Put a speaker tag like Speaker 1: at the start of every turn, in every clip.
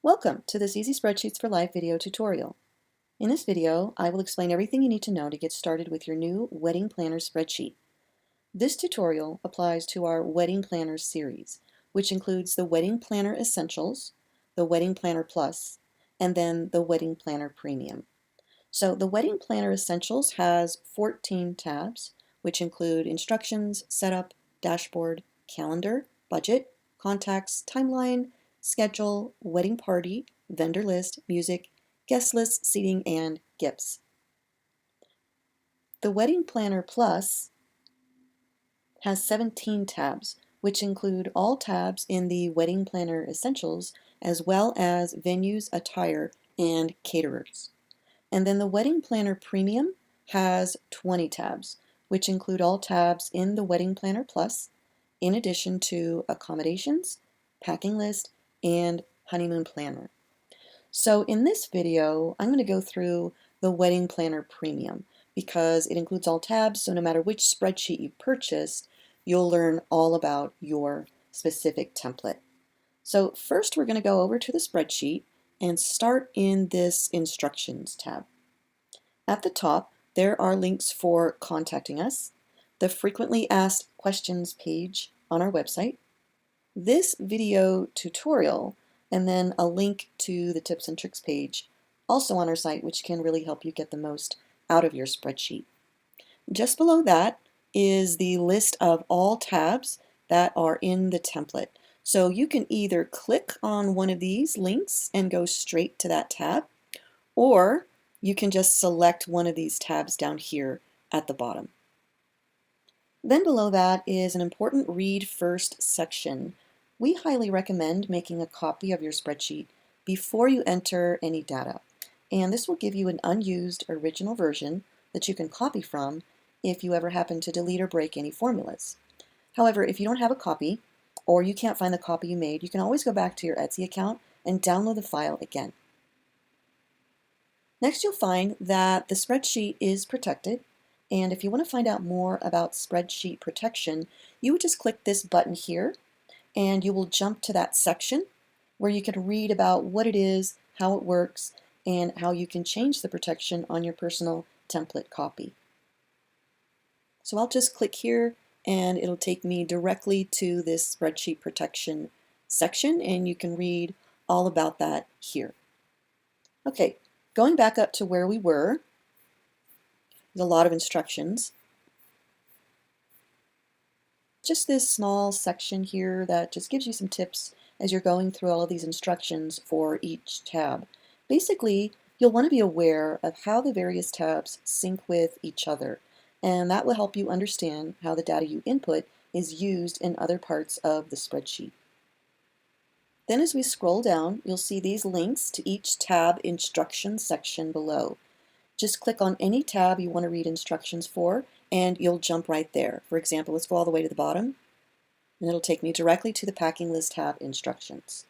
Speaker 1: Welcome to this Easy Spreadsheets for Life video tutorial. In this video, I will explain everything you need to know to get started with your new Wedding Planner spreadsheet. This tutorial applies to our Wedding Planner series, which includes the Wedding Planner Essentials, the Wedding Planner Plus, and then the Wedding Planner Premium. So the Wedding Planner Essentials has 14 tabs, which include instructions, setup, dashboard, calendar, budget, contacts, timeline, schedule, wedding party, vendor list, music, guest list, seating, and gifts. The Wedding Planner Plus has 17 tabs, which include all tabs in the Wedding Planner Essentials, as well as venues, attire, and caterers. And then the Wedding Planner Premium has 20 tabs, which include all tabs in the Wedding Planner Plus, in addition to accommodations, packing list, and honeymoon planner. So in this video, I'm going to go through the Wedding Planner Premium because it includes all tabs, so no matter which spreadsheet you purchased, you'll learn all about your specific template. So first we're going to go over to the spreadsheet and start in this Instructions tab. At the top, there are links for contacting us, the Frequently Asked Questions page on our website, this video tutorial, and then a link to the Tips and Tricks page also on our site, which can really help you get the most out of your spreadsheet. Just below that is the list of all tabs that are in the template. So you can either click on one of these links and go straight to that tab, or you can just select one of these tabs down here at the bottom. Then below that is an important Read First section. We highly recommend making a copy of your spreadsheet before you enter any data, and this will give you an unused original version that you can copy from if you ever happen to delete or break any formulas. However, if you don't have a copy, or you can't find the copy you made, you can always go back to your Etsy account and download the file again. Next, you'll find that the spreadsheet is protected, and if you want to find out more about spreadsheet protection, you would just click this button here, and you will jump to that section where you can read about what it is, how it works, and how you can change the protection on your personal template copy. So I'll just click here and it'll take me directly to this spreadsheet protection section, and you can read all about that here. Okay, going back up to where we were, there's a lot of instructions. Just this small section here that just gives you some tips as you're going through all of these instructions for each tab. Basically, you'll want to be aware of how the various tabs sync with each other, and that will help you understand how the data you input is used in other parts of the spreadsheet. Then as we scroll down, you'll see these links to each tab instructions section below. Just click on any tab you want to read instructions for, and you'll jump right there. For example, let's go all the way to the bottom, and it'll take me directly to the Packing List tab instructions.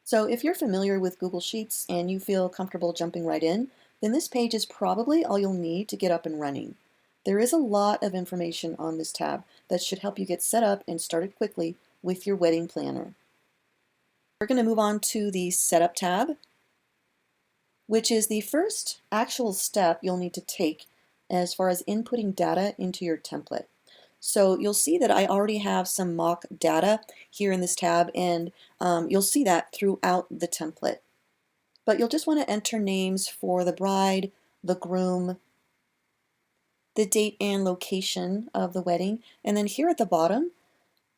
Speaker 1: So if you're familiar with Google Sheets and you feel comfortable jumping right in, then this page is probably all you'll need to get up and running. There is a lot of information on this tab that should help you get set up and started quickly with your wedding planner. We're going to move on to the Setup tab, which is the first actual step you'll need to take as far as inputting data into your template. So you'll see that I already have some mock data here in this tab, and you'll see that throughout the template. But you'll just want to enter names for the bride, the groom, the date and location of the wedding, and then here at the bottom,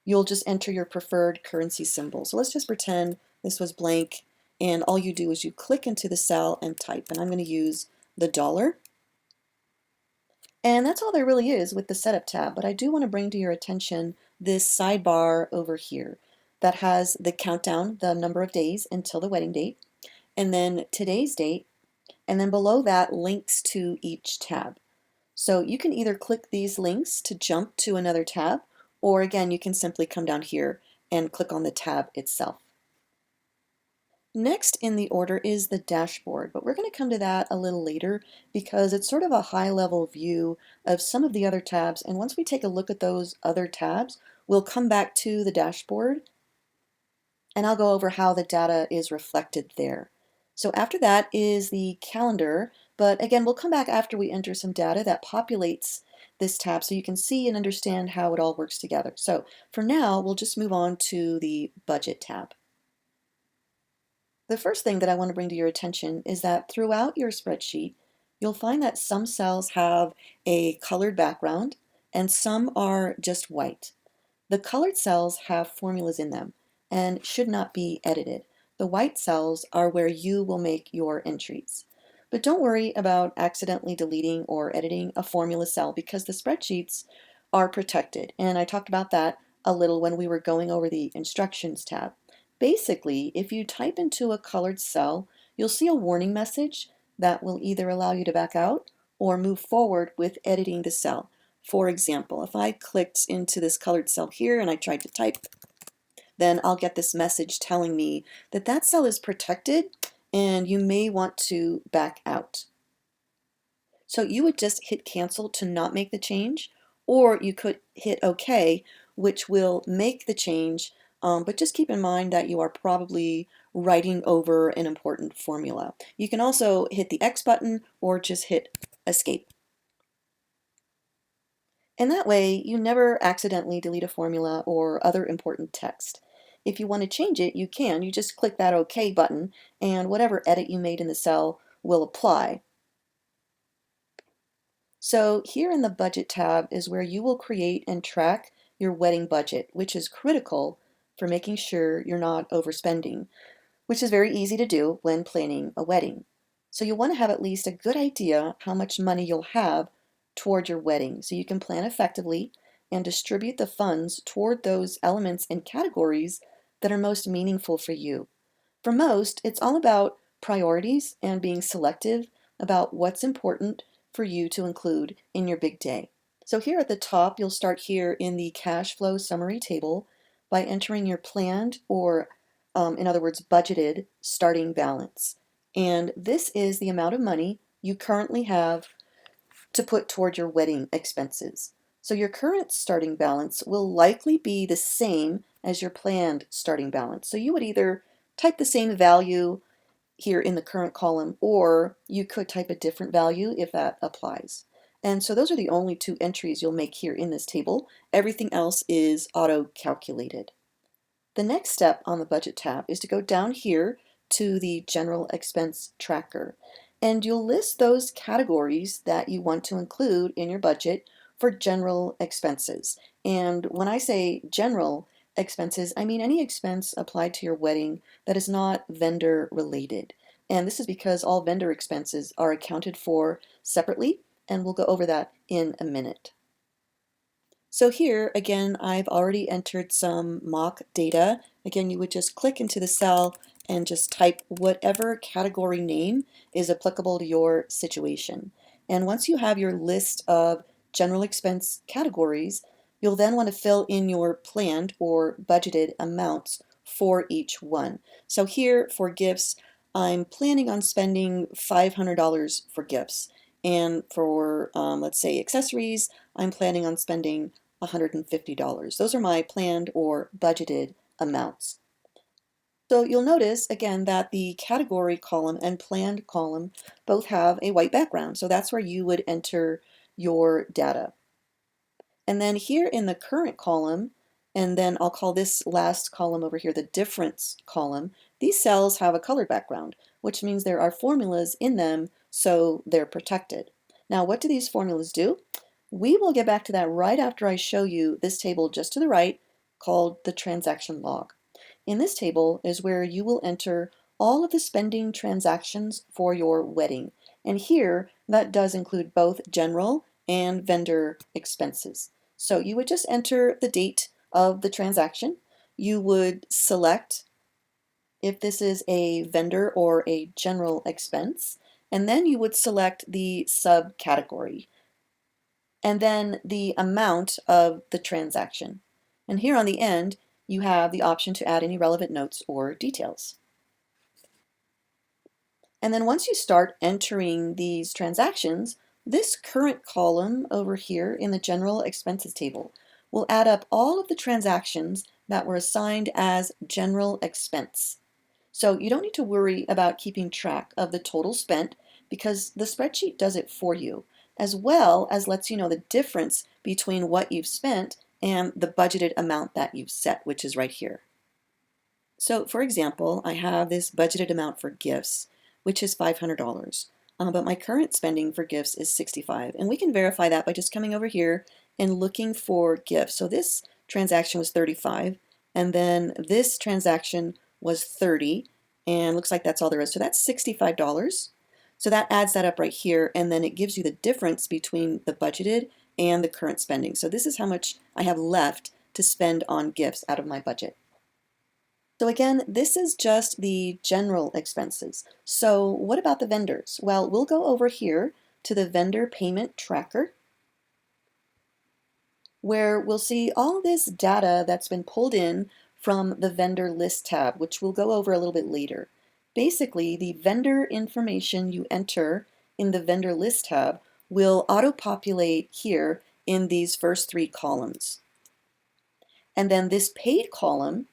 Speaker 1: you'll just enter your preferred currency symbol. So let's just pretend this was blank, and all you do is you click into the cell and type, and I'm going to use the dollar. And that's all there really is with the Setup tab, but I do want to bring to your attention this sidebar over here that has the countdown, the number of days until the wedding date, and then today's date, and then below that links to each tab. So you can either click these links to jump to another tab, or again, you can simply come down here and click on the tab itself. Next in the order is the dashboard, but we're going to come to that a little later because it's sort of a high-level view of some of the other tabs, and once we take a look at those other tabs, we'll come back to the dashboard And I'll go over how the data is reflected there. So after that is the calendar, but again, we'll come back after we enter some data that populates this tab so you can see and understand how it all works together. So for now, we'll just move on to the budget tab. The first thing that I want to bring to your attention is that throughout your spreadsheet, you'll find that some cells have a colored background and some are just white. The colored cells have formulas in them and should not be edited. The white cells are where you will make your entries. But don't worry about accidentally deleting or editing a formula cell because the spreadsheets are protected. And I talked about that a little when we were going over the instructions tab. Basically, if you type into a colored cell, you'll see a warning message that will either allow you to back out or move forward with editing the cell. For example, if I clicked into this colored cell here and I tried to type, then I'll get this message telling me that that cell is protected and you may want to back out. So you would just hit cancel to not make the change, or you could hit OK, which will make the change, but just keep in mind that you are probably writing over an important formula. You can also hit the X button or just hit escape. And that way, you never accidentally delete a formula or other important text. If you want to change it, you can. You just click that OK button, and whatever edit you made in the cell will apply. So here in the Budget tab is where you will create and track your wedding budget, which is critical for making sure you're not overspending, which is very easy to do when planning a wedding. So you'll want to have at least a good idea how much money you'll have toward your wedding so you can plan effectively and distribute the funds toward those elements and categories that are most meaningful for you. For most, it's all about priorities and being selective about what's important for you to include in your big day. So here at the top, you'll start here in the cash flow summary table by entering your planned or in other words, budgeted starting balance. And this is the amount of money you currently have to put toward your wedding expenses. So your current starting balance will likely be the same as your planned starting balance. So you would either type the same value here in the current column, or you could type a different value if that applies. And so those are the only two entries you'll make here in this table. Everything else is auto-calculated. The next step on the Budget tab is to go down here to the General Expense Tracker, and you'll list those categories that you want to include in your budget for general expenses. And when I say general expenses, I mean any expense applied to your wedding that is not vendor related. And this is because all vendor expenses are accounted for separately, and we'll go over that in a minute. So here, again, I've already entered some mock data. Again, you would just click into the cell and just type whatever category name is applicable to your situation. And once you have your list of general expense categories, you'll then want to fill in your planned or budgeted amounts for each one. So here for gifts, I'm planning on spending $500 for gifts. And for, let's say, accessories, I'm planning on spending $150. Those are my planned or budgeted amounts. So you'll notice again that the category column and planned column both have a white background. So that's where you would enter your data. And then here in the current column, and then I'll call this last column over here the difference column, these cells have a colored background, which means there are formulas in them, so they're protected. Now, what do these formulas do? We will get back to that right after I show you this table just to the right called the transaction log. In this table is where you will enter all of the spending transactions for your wedding. And here, that does include both general and vendor expenses. So you would just enter the date of the transaction. You would select if this is a vendor or a general expense, and then you would select the subcategory and then the amount of the transaction. And here on the end, you have the option to add any relevant notes or details. And then once you start entering these transactions, this current column over here in the general expenses table will add up all of the transactions that were assigned as general expense. So you don't need to worry about keeping track of the total spent because the spreadsheet does it for you, as well as lets you know the difference between what you've spent and the budgeted amount that you've set, which is right here. So for example, I have this budgeted amount for gifts, which is $500. But my current spending for gifts is $65. And we can verify that by just coming over here and looking for gifts. So this transaction was $35, and then this transaction was $30, and looks like that's all there is. So that's $65. So that adds that up right here, and then it gives you the difference between the budgeted and the current spending. So this is how much I have left to spend on gifts out of my budget. So again, this is just the general expenses. So what about the vendors? Well, we'll go over here to the vendor payment tracker, where we'll see all this data that's been pulled in from the vendor list tab, which we'll go over a little bit later. Basically, the vendor information you enter in the vendor list tab will auto-populate here in these first three columns. And then this paid column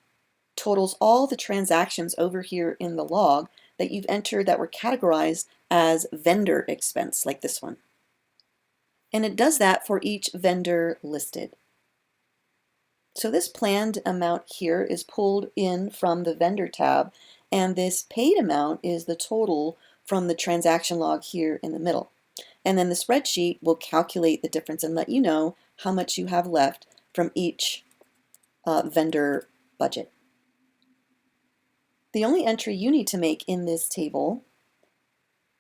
Speaker 1: totals all the transactions over here in the log that you've entered that were categorized as vendor expense, like this one. And it does that for each vendor listed. So this planned amount here is pulled in from the vendor tab, and this paid amount is the total from the transaction log here in the middle. And then the spreadsheet will calculate the difference and let you know how much you have left from each vendor budget. The only entry you need to make in this table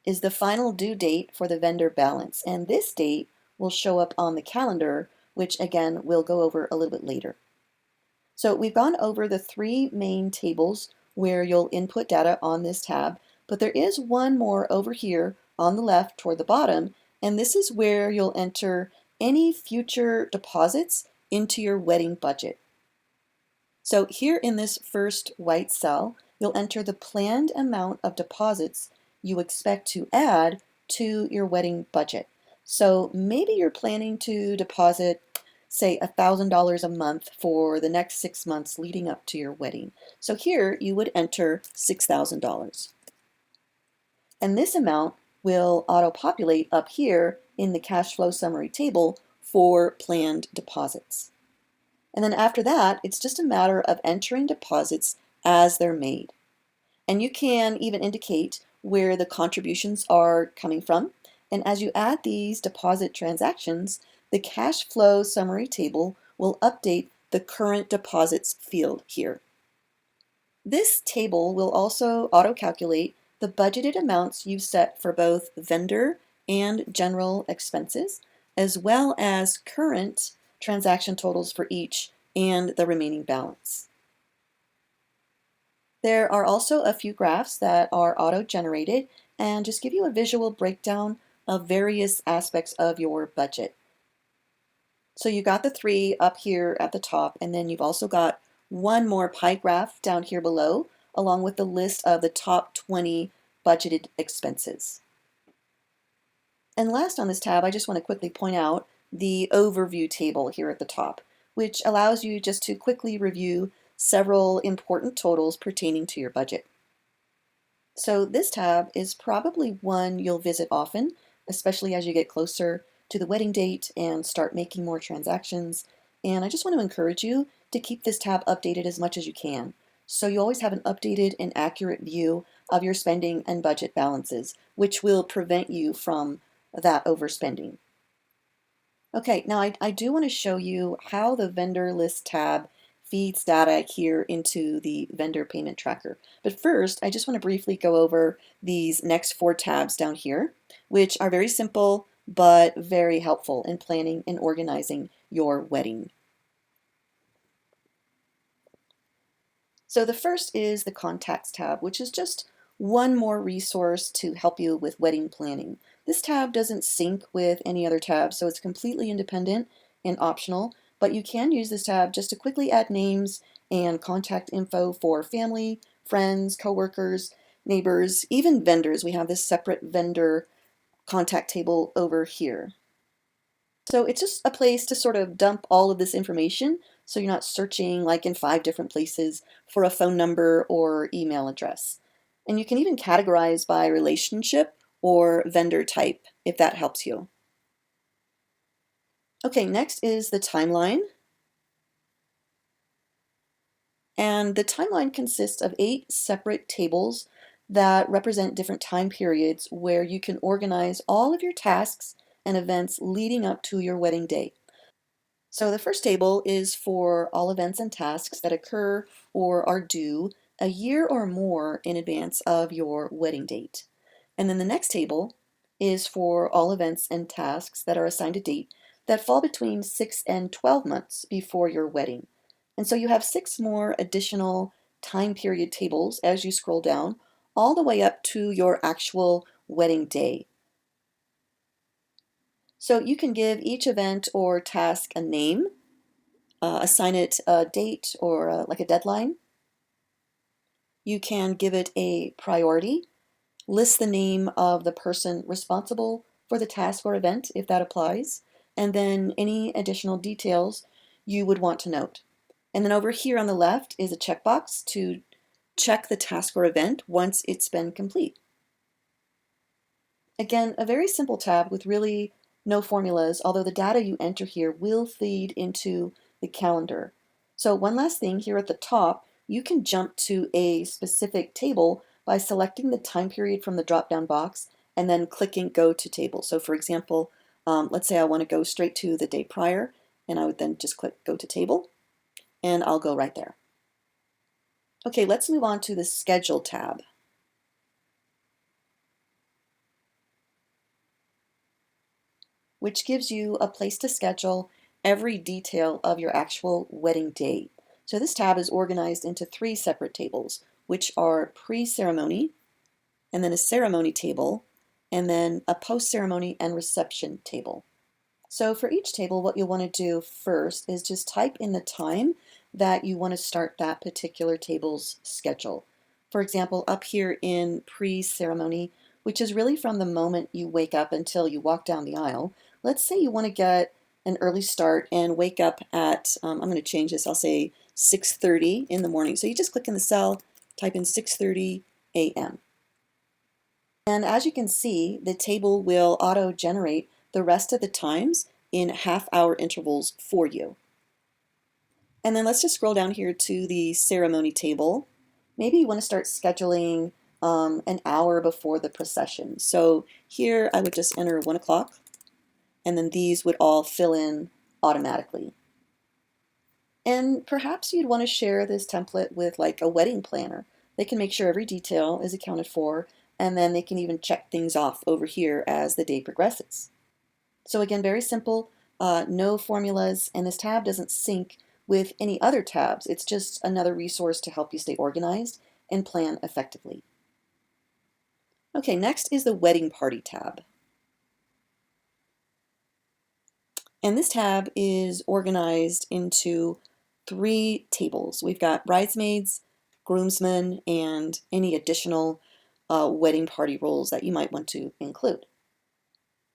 Speaker 1: is the final due date for the vendor balance, and this date will show up on the calendar, which again we'll go over a little bit later. So we've gone over the three main tables where you'll input data on this tab, but there is one more over here on the left toward the bottom, and this is where you'll enter any future deposits into your wedding budget. So here in this first white cell, you'll enter the planned amount of deposits you expect to add to your wedding budget. So maybe you're planning to deposit, say, $1,000 a month for the next 6 months leading up to your wedding. So here you would enter $6,000. And this amount will auto-populate up here in the cash flow summary table for planned deposits. And then after that, it's just a matter of entering deposits as they're made. And you can even indicate where the contributions are coming from. And as you add these deposit transactions, the cash flow summary table will update the current deposits field here. This table will also auto-calculate the budgeted amounts you've set for both vendor and general expenses, as well as current transaction totals for each and the remaining balance. There are also a few graphs that are auto-generated and just give you a visual breakdown of various aspects of your budget. So you got the three up here at the top, and then you've also got one more pie graph down here below, along with the list of the top 20 budgeted expenses. And last on this tab, I just want to quickly point out the overview table here at the top, which allows you just to quickly review several important totals pertaining to your budget. So this tab is probably one you'll visit often, especially as you get closer to the wedding date and start making more transactions. And I just want to encourage you to keep this tab updated as much as you can, so you always have an updated and accurate view of your spending and budget balances, which will prevent you from that overspending. Okay, now I do want to show you how the vendor list tab feeds data here into the vendor payment tracker. But first, I just want to briefly go over these next 4 tabs down here, which are very simple but very helpful in planning and organizing your wedding. So the first is the Contacts tab, which is just one more resource to help you with wedding planning. This tab doesn't sync with any other tab, so it's completely independent and optional, but you can use this tab just to quickly add names and contact info for family, friends, coworkers, neighbors, even vendors. We have this separate vendor contact table over here. So it's just a place to sort of dump all of this information so you're not searching like in 5 different places for a phone number or email address. And you can even categorize by relationship or vendor type if that helps you. Okay, next is the timeline. And the timeline consists of 8 separate tables that represent different time periods where you can organize all of your tasks and events leading up to your wedding day. So the first table is for all events and tasks that occur or are due a year or more in advance of your wedding date. And then the next table is for all events and tasks that are assigned a date that fall between 6 and 12 months before your wedding. And so you have 6 more additional time period tables as you scroll down, all the way up to your actual wedding day. So you can give each event or task a name, assign it a date or like a deadline. You can give it a priority, list the name of the person responsible for the task or event if that applies, and then any additional details you would want to note. And then over here on the left is a checkbox to check the task or event once it's been complete. Again, a very simple tab with really no formulas, although the data you enter here will feed into the calendar. So one last thing, here at the top, you can jump to a specific table by selecting the time period from the drop-down box and then clicking Go to Table. So for example, let's say I want to go straight to the day prior, and I would then just click Go to Table, and I'll go right there. Okay, let's move on to the Schedule tab. Which gives you a place to schedule every detail of your actual wedding day. So this tab is organized into 3 separate tables, which are pre-ceremony, and then a ceremony table, and then a post-ceremony and reception table. So for each table, what you'll want to do first is just type in the time that you want to start that particular table's schedule. For example, up here in pre-ceremony, which is really from the moment you wake up until you walk down the aisle, let's say you want to get an early start and wake up at, I'm going to change this, I'll say 6:30 in the morning. So you just click in the cell, type in 6:30 a.m. And as you can see, the table will auto-generate the rest of the times in half-hour intervals for you. And then let's just scroll down here to the ceremony table. Maybe you want to start scheduling an hour before the procession. So here I would just enter 1 o'clock, and then these would all fill in automatically. And perhaps you'd want to share this template with like a wedding planner. They can make sure every detail is accounted for, and then they can even check things off over here as the day progresses. So again, very simple, no formulas, and this tab doesn't sync with any other tabs. It's just another resource to help you stay organized and plan effectively. Okay, next is the wedding party tab. And this tab is organized into 3 tables. We've got bridesmaids, groomsmen, and any additional wedding party roles that you might want to include.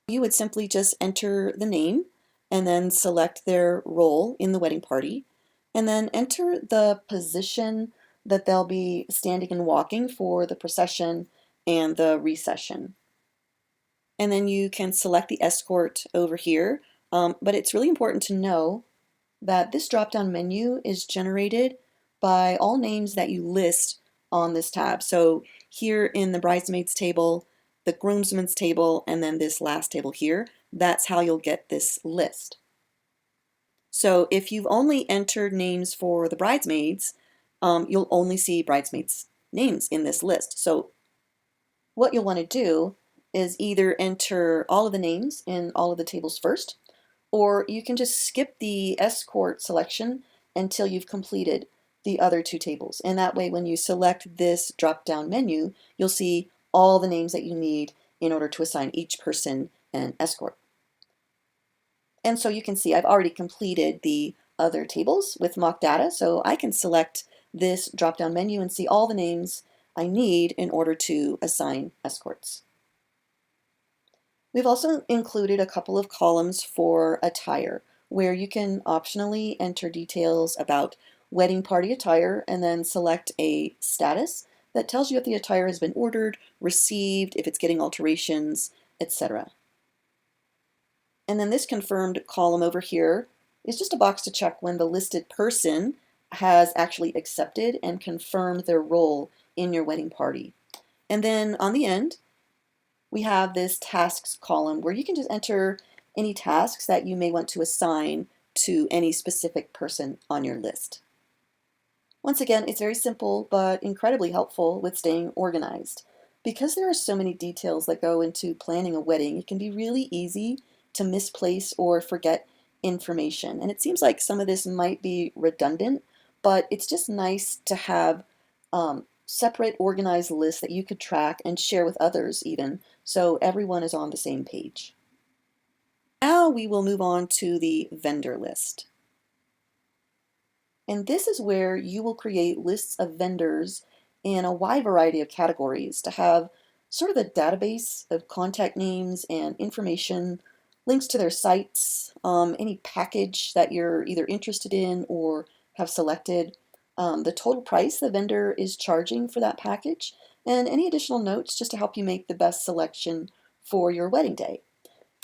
Speaker 1: You would simply just enter the name and then select their role in the wedding party, and then enter the position that they'll be standing and walking for the procession and the recession. And then you can select the escort over here, but it's really important to know that this drop-down menu is generated by all names that you list on this tab. So here in the bridesmaids table, the groomsmen's table, and then this last table here, that's how you'll get this list. So if you've only entered names for the bridesmaids, you'll only see bridesmaids' names in this list. So what you'll want to do is either enter all of the names in all of the tables first, or you can just skip the escort selection until you've completed the other 2 tables. And that way, when you select this drop-down menu, you'll see all the names that you need in order to assign each person an escort. And so you can see I've already completed the other tables with mock data, so I can select this drop-down menu and see all the names I need in order to assign escorts. We've also included a couple of columns for attire, where you can optionally enter details about wedding party attire and then select a status that tells you if the attire has been ordered, received, if it's getting alterations, etc. And then this confirmed column over here is just a box to check when the listed person has actually accepted and confirmed their role in your wedding party. And then on the end, we have this tasks column where you can just enter any tasks that you may want to assign to any specific person on your list. Once again, it's very simple but incredibly helpful with staying organized. Because there are so many details that go into planning a wedding, it can be really easy to misplace or forget information. And it seems like some of this might be redundant, but it's just nice to have separate organized lists that you could track and share with others even, so everyone is on the same page. Now we will move on to the vendor list. And this is where you will create lists of vendors in a wide variety of categories to have sort of a database of contact names and information, links to their sites, any package that you're either interested in or have selected, the total price the vendor is charging for that package, and any additional notes just to help you make the best selection for your wedding day.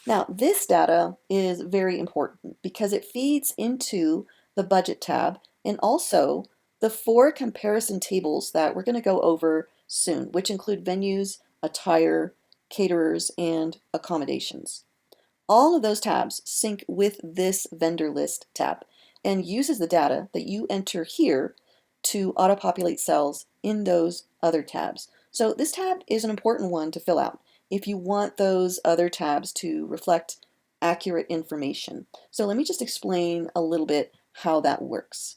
Speaker 1: Now, this data is very important because it feeds into the budget tab and also the 4 comparison tables that we're going to go over soon, which include venues, attire, caterers, and accommodations. All of those tabs sync with this vendor list tab and uses the data that you enter here to auto-populate cells in those other tabs. So this tab is an important one to fill out if you want those other tabs to reflect accurate information. So let me just explain a little bit how that works.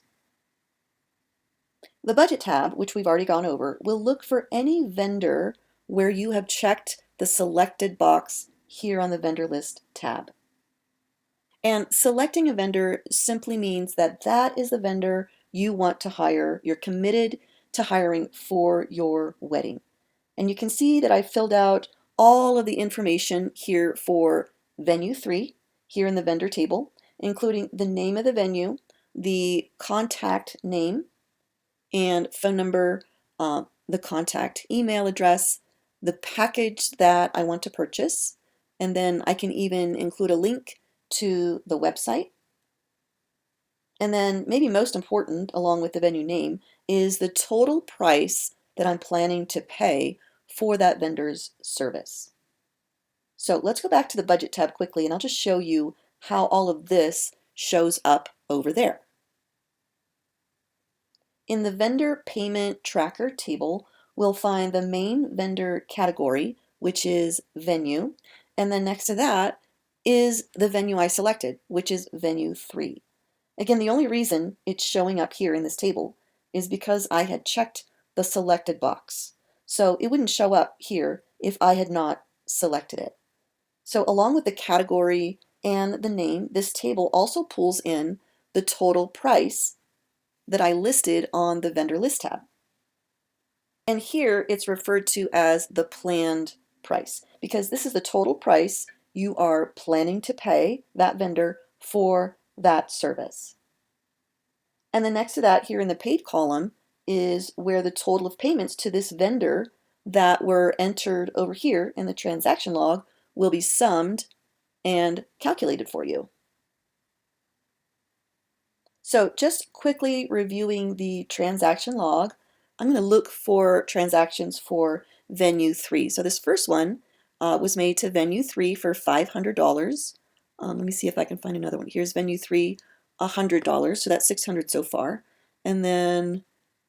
Speaker 1: The budget tab, which we've already gone over, will look for any vendor where you have checked the selected box here on the vendor list tab. And selecting a vendor simply means that that is the vendor you want to hire. You're committed to hiring for your wedding. And you can see that I filled out all of the information here for venue 3 here in the vendor table, including the name of the venue, the contact name and phone number, the contact email address, the package that I want to purchase, and then I can even include a link to the website. And then maybe most important, along with the venue name, is the total price that I'm planning to pay for that vendor's service. So let's go back to the budget tab quickly and I'll just show you how all of this shows up over there. In the vendor payment tracker table, we'll find the main vendor category, which is venue, and then next to that is the venue I selected, which is venue 3. Again, the only reason it's showing up here in this table is because I had checked the selected box. So it wouldn't show up here if I had not selected it. So along with the category and the name, this table also pulls in the total price that I listed on the vendor list tab. And here it's referred to as the planned price because this is the total price you are planning to pay that vendor for that service. And then next to that here in the paid column is where the total of payments to this vendor that were entered over here in the transaction log will be summed and calculated for you. So just quickly reviewing the transaction log, I'm going to look for transactions for venue 3. So this first one was made to venue 3 for $500. Let me see if I can find another one. Here's venue 3, $100. So that's $600 so far. And then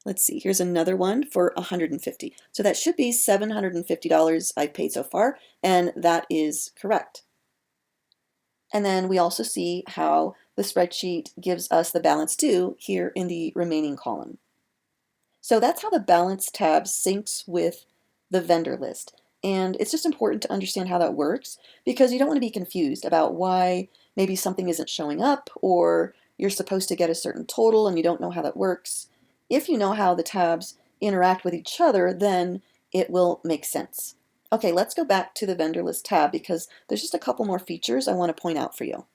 Speaker 1: let's see, here's another one for $150. So that should be $750 I've paid so far, and that is correct. And then we also see how the spreadsheet gives us the balance due here in the remaining column. So that's how the balance tab syncs with the vendor list. And it's just important to understand how that works because you don't want to be confused about why maybe something isn't showing up or you're supposed to get a certain total and you don't know how that works. If you know how the tabs interact with each other, then it will make sense. Okay, let's go back to the vendor list tab because there's just a couple more features I want to point out for you.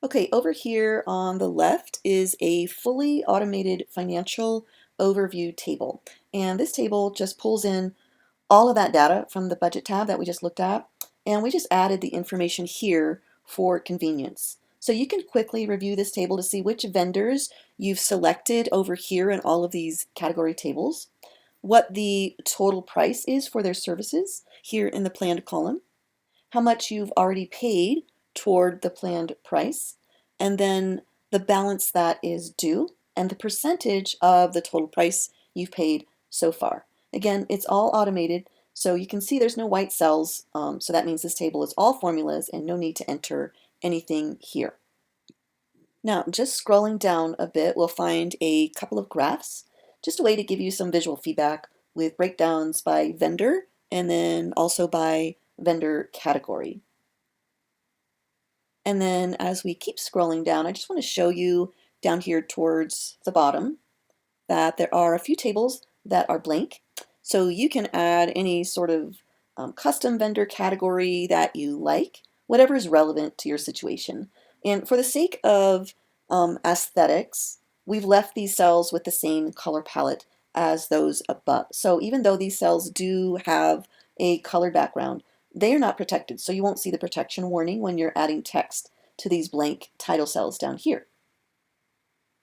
Speaker 1: Okay, over here on the left is a fully automated financial overview table. And this table just pulls in all of that data from the budget tab that we just looked at, and we just added the information here for convenience. So you can quickly review this table to see which vendors you've selected over here in all of these category tables, what the total price is for their services here in the planned column, how much you've already paid toward the planned price, and then the balance that is due, and the percentage of the total price you've paid so far. Again, it's all automated, so you can see there's no white cells, so that means this table is all formulas and no need to enter anything here. Now, just scrolling down a bit, we'll find a couple of graphs, just a way to give you some visual feedback with breakdowns by vendor and then also by vendor category. And then as we keep scrolling down, I just want to show you down here towards the bottom that there are a few tables that are blank. So you can add any sort of custom vendor category that you like, whatever is relevant to your situation. And for the sake of aesthetics, we've left these cells with the same color palette as those above. So even though these cells do have a colored background, they are not protected. So you won't see the protection warning when you're adding text to these blank title cells down here.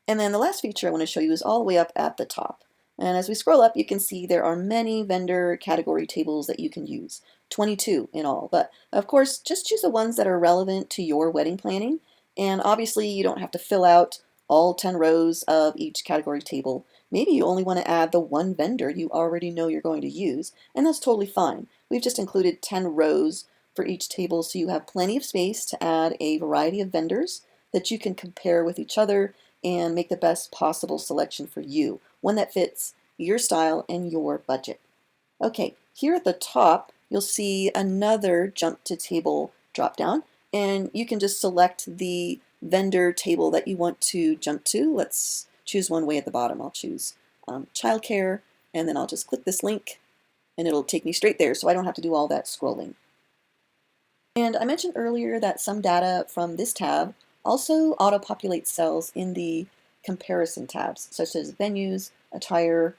Speaker 1: And then the last feature I want to show you is all the way up at the top. And as we scroll up, you can see there are many vendor category tables that you can use, 22 in all. But of course, just choose the ones that are relevant to your wedding planning. And obviously, you don't have to fill out all 10 rows of each category table. Maybe you only want to add the one vendor you already know you're going to use, and that's totally fine. We've just included 10 rows for each table, so you have plenty of space to add a variety of vendors that you can compare with each other and make the best possible selection for you, one that fits your style and your budget. Okay, here at the top, you'll see another jump to table dropdown, and you can just select the vendor table that you want to jump to. Let's choose one way at the bottom. I'll choose childcare, and then I'll just click this link, and it'll take me straight there, so I don't have to do all that scrolling. And I mentioned earlier that some data from this tab also auto-populates cells in the comparison tabs, such as venues, attire,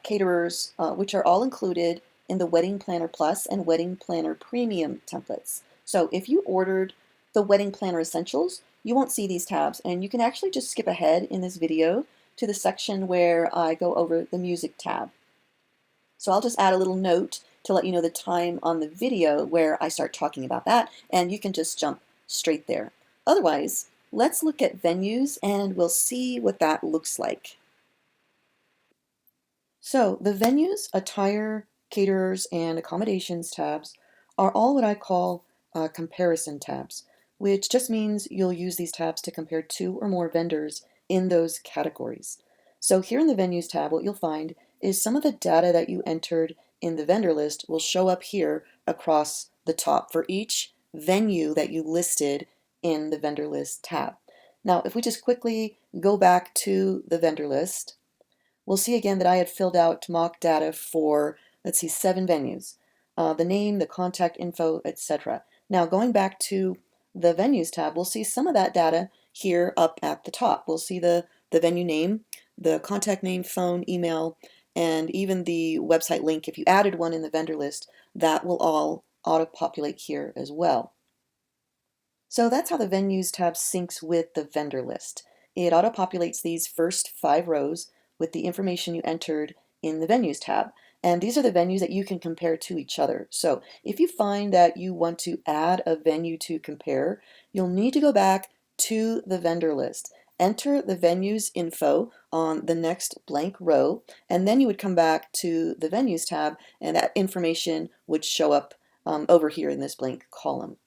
Speaker 1: caterers, which are all included in the Wedding Planner Plus and Wedding Planner Premium templates. So if you ordered the Wedding Planner Essentials, you won't see these tabs, and you can actually just skip ahead in this video to the section where I go over the music tab. So I'll just add a little note to let you know the time on the video where I start talking about that, and you can just jump straight there. Otherwise, let's look at venues and we'll see what that looks like. So the venues, attire, caterers, and accommodations tabs are all what I call comparison tabs, which just means you'll use these tabs to compare two or more vendors in those categories. So here in the venues tab, what you'll find is some of the data that you entered in the vendor list will show up here across the top for each venue that you listed in the vendor list tab. Now, if we just quickly go back to the vendor list, we'll see again that I had filled out mock data for, let's see, 7 venues. The name, the contact info, etc. Now, going back to the venues tab, we'll see some of that data here up at the top. We'll see the venue name, the contact name, phone, email, and even the website link. If you added one in the vendor list, that will all auto-populate here as well. So that's how the venues tab syncs with the vendor list. It auto-populates these first 5 rows with the information you entered in the venues tab. And these are the venues that you can compare to each other. So if you find that you want to add a venue to compare, you'll need to go back to the vendor list. Enter the venues info on the next blank row, and then you would come back to the venues tab, and that information would show up over here in this blank column.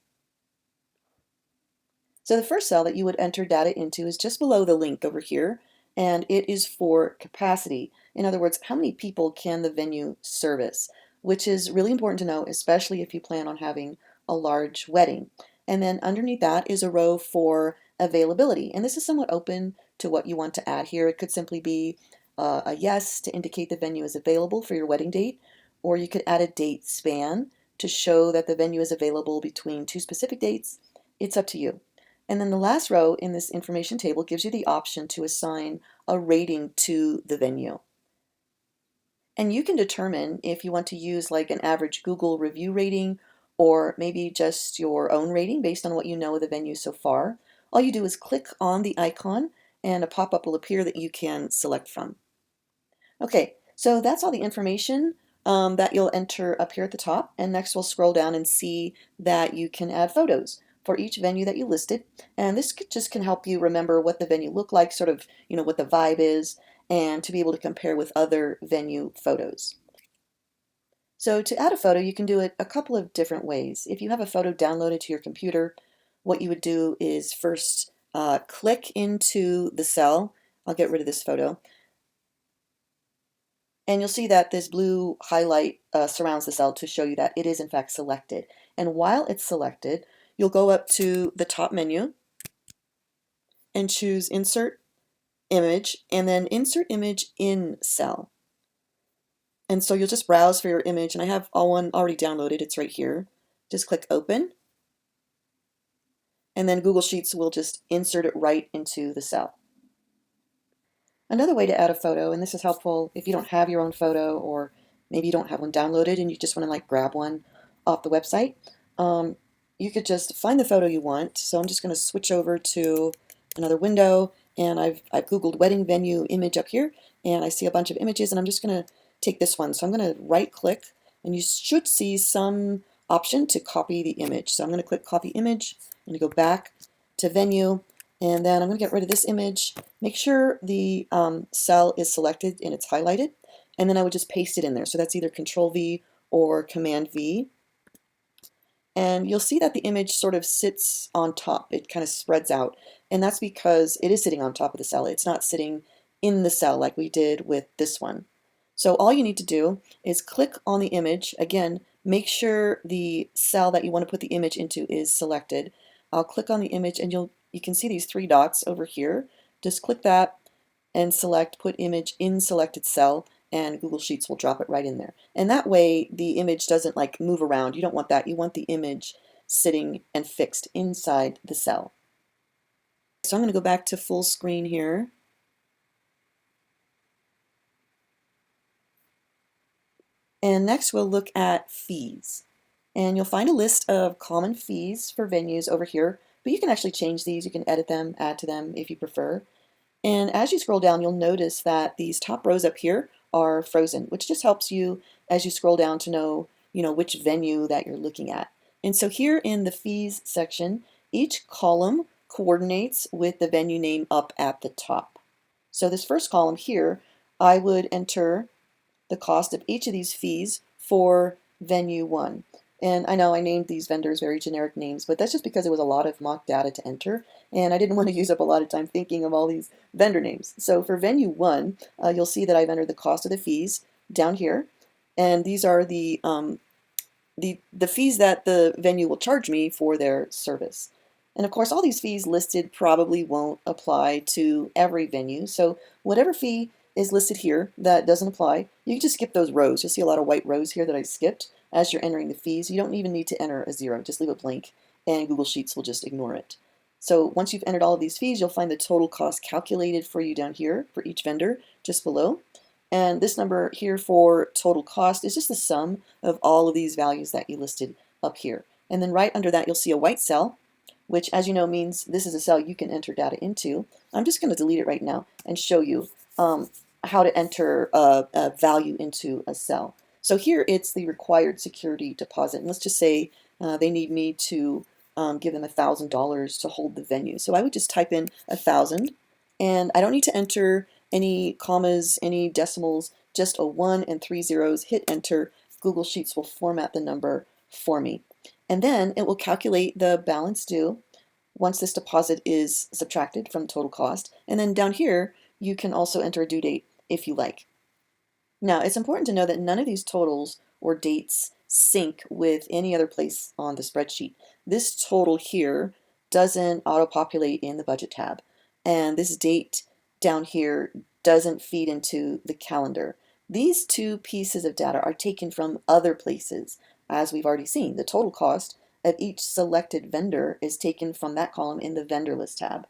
Speaker 1: So the first cell that you would enter data into is just below the link over here, and it is for capacity. In other words, how many people can the venue service, which is really important to know, especially if you plan on having a large wedding. And then underneath that is a row for availability, and this is somewhat open to what you want to add here. It could simply be a yes to indicate the venue is available for your wedding date, or you could add a date span to show that the venue is available between 2 specific dates. It's up to you. And then the last row in this information table gives you the option to assign a rating to the venue. And you can determine if you want to use like an average Google review rating or maybe just your own rating based on what you know of the venue so far. All you do is click on the icon and a pop-up will appear that you can select from. Okay, so that's all the information that you'll enter up here at the top. And next we'll scroll down and see that you can add photos for each venue that you listed. And this just can help you remember what the venue looked like, sort of, what the vibe is, and to be able to compare with other venue photos. So to add a photo, you can do it a couple of different ways. If you have a photo downloaded to your computer, what you would do is first click into the cell. I'll get rid of this photo. And you'll see that this blue highlight surrounds the cell to show you that it is in fact selected. And while it's selected, you'll go up to the top menu and choose Insert Image, and then Insert Image in Cell. And so you'll just browse for your image, and I have one already downloaded. It's right here. Just click Open, and then Google Sheets will just insert it right into the cell. Another way to add a photo, and this is helpful if you don't have your own photo or maybe you don't have one downloaded and you just want to like grab one off the website, you could just find the photo you want. So I'm just going to switch over to another window, and I've Googled wedding venue image up here, and I see a bunch of images, and I'm just going to take this one. So I'm going to right click, and you should see some option to copy the image. So I'm going to click Copy Image, and go back to Venue, and then I'm going to get rid of this image. Make sure the cell is selected and it's highlighted, and then I would just paste it in there. So that's either Control V or Command V. And you'll see that the image sort of sits on top. It kind of spreads out, and that's because it is sitting on top of the cell. It's not sitting in the cell like we did with this one. So all you need to do is click on the image. Again, make sure the cell that you want to put the image into is selected. I'll click on the image, and you can see these three dots over here. Just click that and select Put Image in Selected Cell, and Google Sheets will drop it right in there. And that way the image doesn't like move around. You don't want that. You want the image sitting and fixed inside the cell. So I'm going to go back to full screen here. And next we'll look at fees. And you'll find a list of common fees for venues over here, but you can actually change these. You can edit them, add to them if you prefer. And as you scroll down, you'll notice that these top rows up here are frozen, which just helps you as you scroll down to know, which venue that you're looking at. And so here in the fees section, each column coordinates with the venue name up at the top. So this first column here, I would enter the cost of each of these fees for venue 1. And I know I named these vendors very generic names, but that's just because it was a lot of mock data to enter, and I didn't want to use up a lot of time thinking of all these vendor names. So for venue 1, you'll see that I've entered the cost of the fees down here, and these are the fees that the venue will charge me for their service. And of course, all these fees listed probably won't apply to every venue, so whatever fee is listed here that doesn't apply, you can just skip those rows. You'll see a lot of white rows here that I skipped as you're entering the fees. You don't even need to enter a 0, just leave it blank, and Google Sheets will just ignore it. So once you've entered all of these fees, you'll find the total cost calculated for you down here for each vendor just below. And this number here for total cost is just the sum of all of these values that you listed up here. And then right under that, you'll see a white cell, which, as you know, means this is a cell you can enter data into. I'm just going to delete it right now and show you how to enter a value into a cell. So here it's the required security deposit. And let's just say they need me to give them $1,000 to hold the venue. So I would just type in 1,000, and I don't need to enter any commas, any decimals, just a 1 and 3 zeros. Hit enter. Google Sheets will format the number for me. And then it will calculate the balance due once this deposit is subtracted from total cost. And then down here, you can also enter a due date if you like. Now, it's important to know that none of these totals or dates sync with any other place on the spreadsheet. This total here doesn't auto-populate in the budget tab, and this date down here doesn't feed into the calendar. These two pieces of data are taken from other places, as we've already seen, the total cost of each selected vendor is taken from that column in the vendor list tab.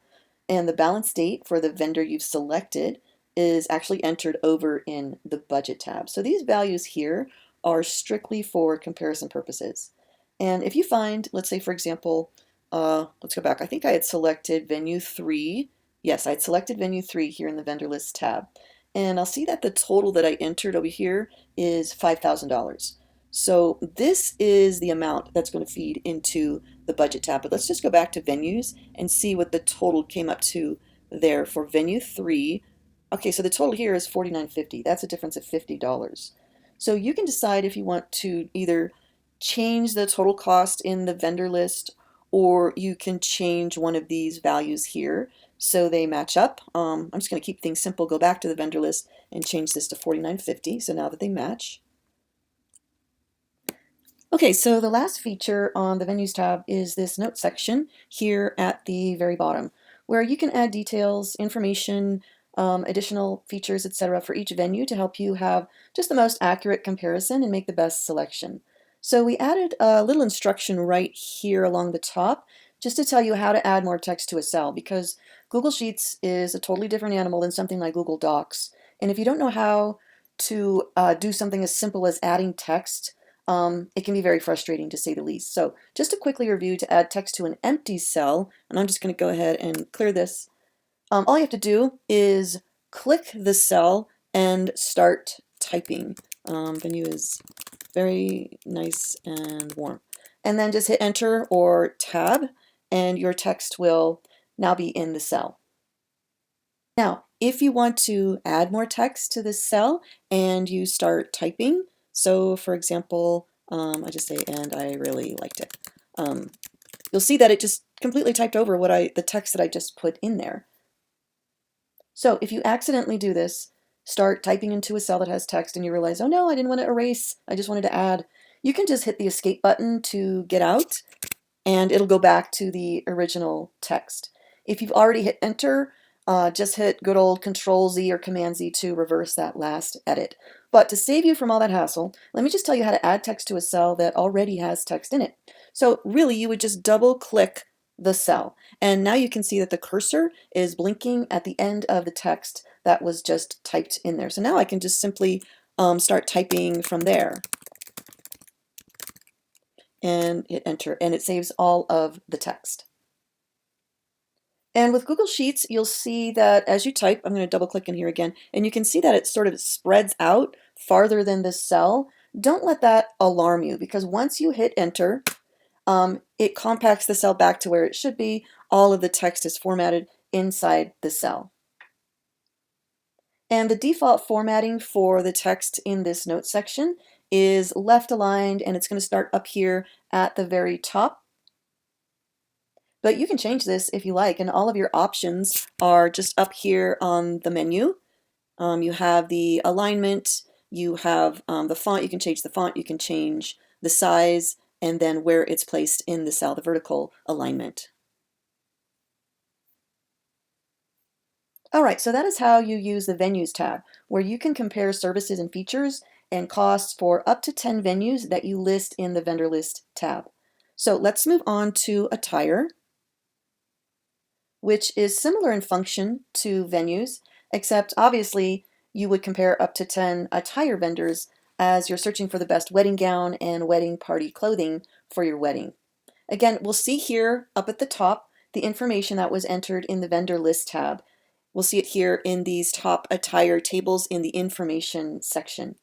Speaker 1: And the balance date for the vendor you've selected is actually entered over in the budget tab. So these values here are strictly for comparison purposes. And if you find, let's say for example, let's go back. I think I had selected venue 3. Yes, I had selected venue 3 here in the vendor list tab. And I'll see that the total that I entered over here is $5,000. So this is the amount that's going to feed into the budget tab. But let's just go back to venues and see what the total came up to there for venue 3. Okay, so the total here is $49.50. That's a difference of $50. So you can decide if you want to either change the total cost in the vendor list, or you can change one of these values here so they match up. I'm just going to keep things simple, go back to the vendor list and change this to $49.50, so now that they match. Okay, so the last feature on the Venues tab is this note section here at the very bottom, where you can add details, information, additional features, etc. for each venue to help you have just the most accurate comparison and make the best selection. So we added a little instruction right here along the top just to tell you how to add more text to a cell, because Google Sheets is a totally different animal than something like Google Docs. And if you don't know how to do something as simple as adding text, it can be very frustrating to say the least. So just to quickly review, to add text to an empty cell, and I'm just going to go ahead and clear this. All you have to do is click the cell and start typing. Venue is very nice and warm. And then just hit enter or tab, and your text will now be in the cell. Now, if you want to add more text to this cell and you start typing, so for example, I just say, and I really liked it. You'll see that it just completely typed over the text that I just put in there. So if you accidentally do this, start typing into a cell that has text and you realize, oh no, I didn't want to erase, I just wanted to add, you can just hit the escape button to get out and it'll go back to the original text. If you've already hit enter, just hit good old Control Z or Command Z to reverse that last edit. But to save you from all that hassle, let me just tell you how to add text to a cell that already has text in it. So really, you would just double click the cell. And now you can see that the cursor is blinking at the end of the text that was just typed in there. So now I can just simply start typing from there and hit enter, and it saves all of the text. And with Google Sheets, you'll see that as you type, I'm going to double click in here again, and you can see that it sort of spreads out farther than this cell. Don't let that alarm you, because once you hit enter, it compacts the cell back to where it should be. All of the text is formatted inside the cell. And the default formatting for the text in this note section is left aligned, and it's going to start up here at the very top. But you can change this if you like, and all of your options are just up here on the menu. You have the alignment, you have the font, you can change the font, you can change the size, and then where it's placed in the cell, the vertical alignment. All right, so that is how you use the Venues tab, where you can compare services and features and costs for up to 10 venues that you list in the Vendor List tab. So let's move on to Attire, which is similar in function to venues, except obviously you would compare up to 10 attire vendors as you're searching for the best wedding gown and wedding party clothing for your wedding. Again, we'll see here up at the top the information that was entered in the vendor list tab. We'll see it here in these top attire tables in the information section.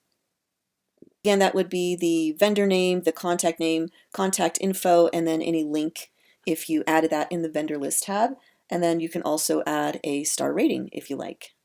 Speaker 1: Again, that would be the vendor name, the contact name, contact info, and then any link if you added that in the vendor list tab. And then you can also add a star rating if you like.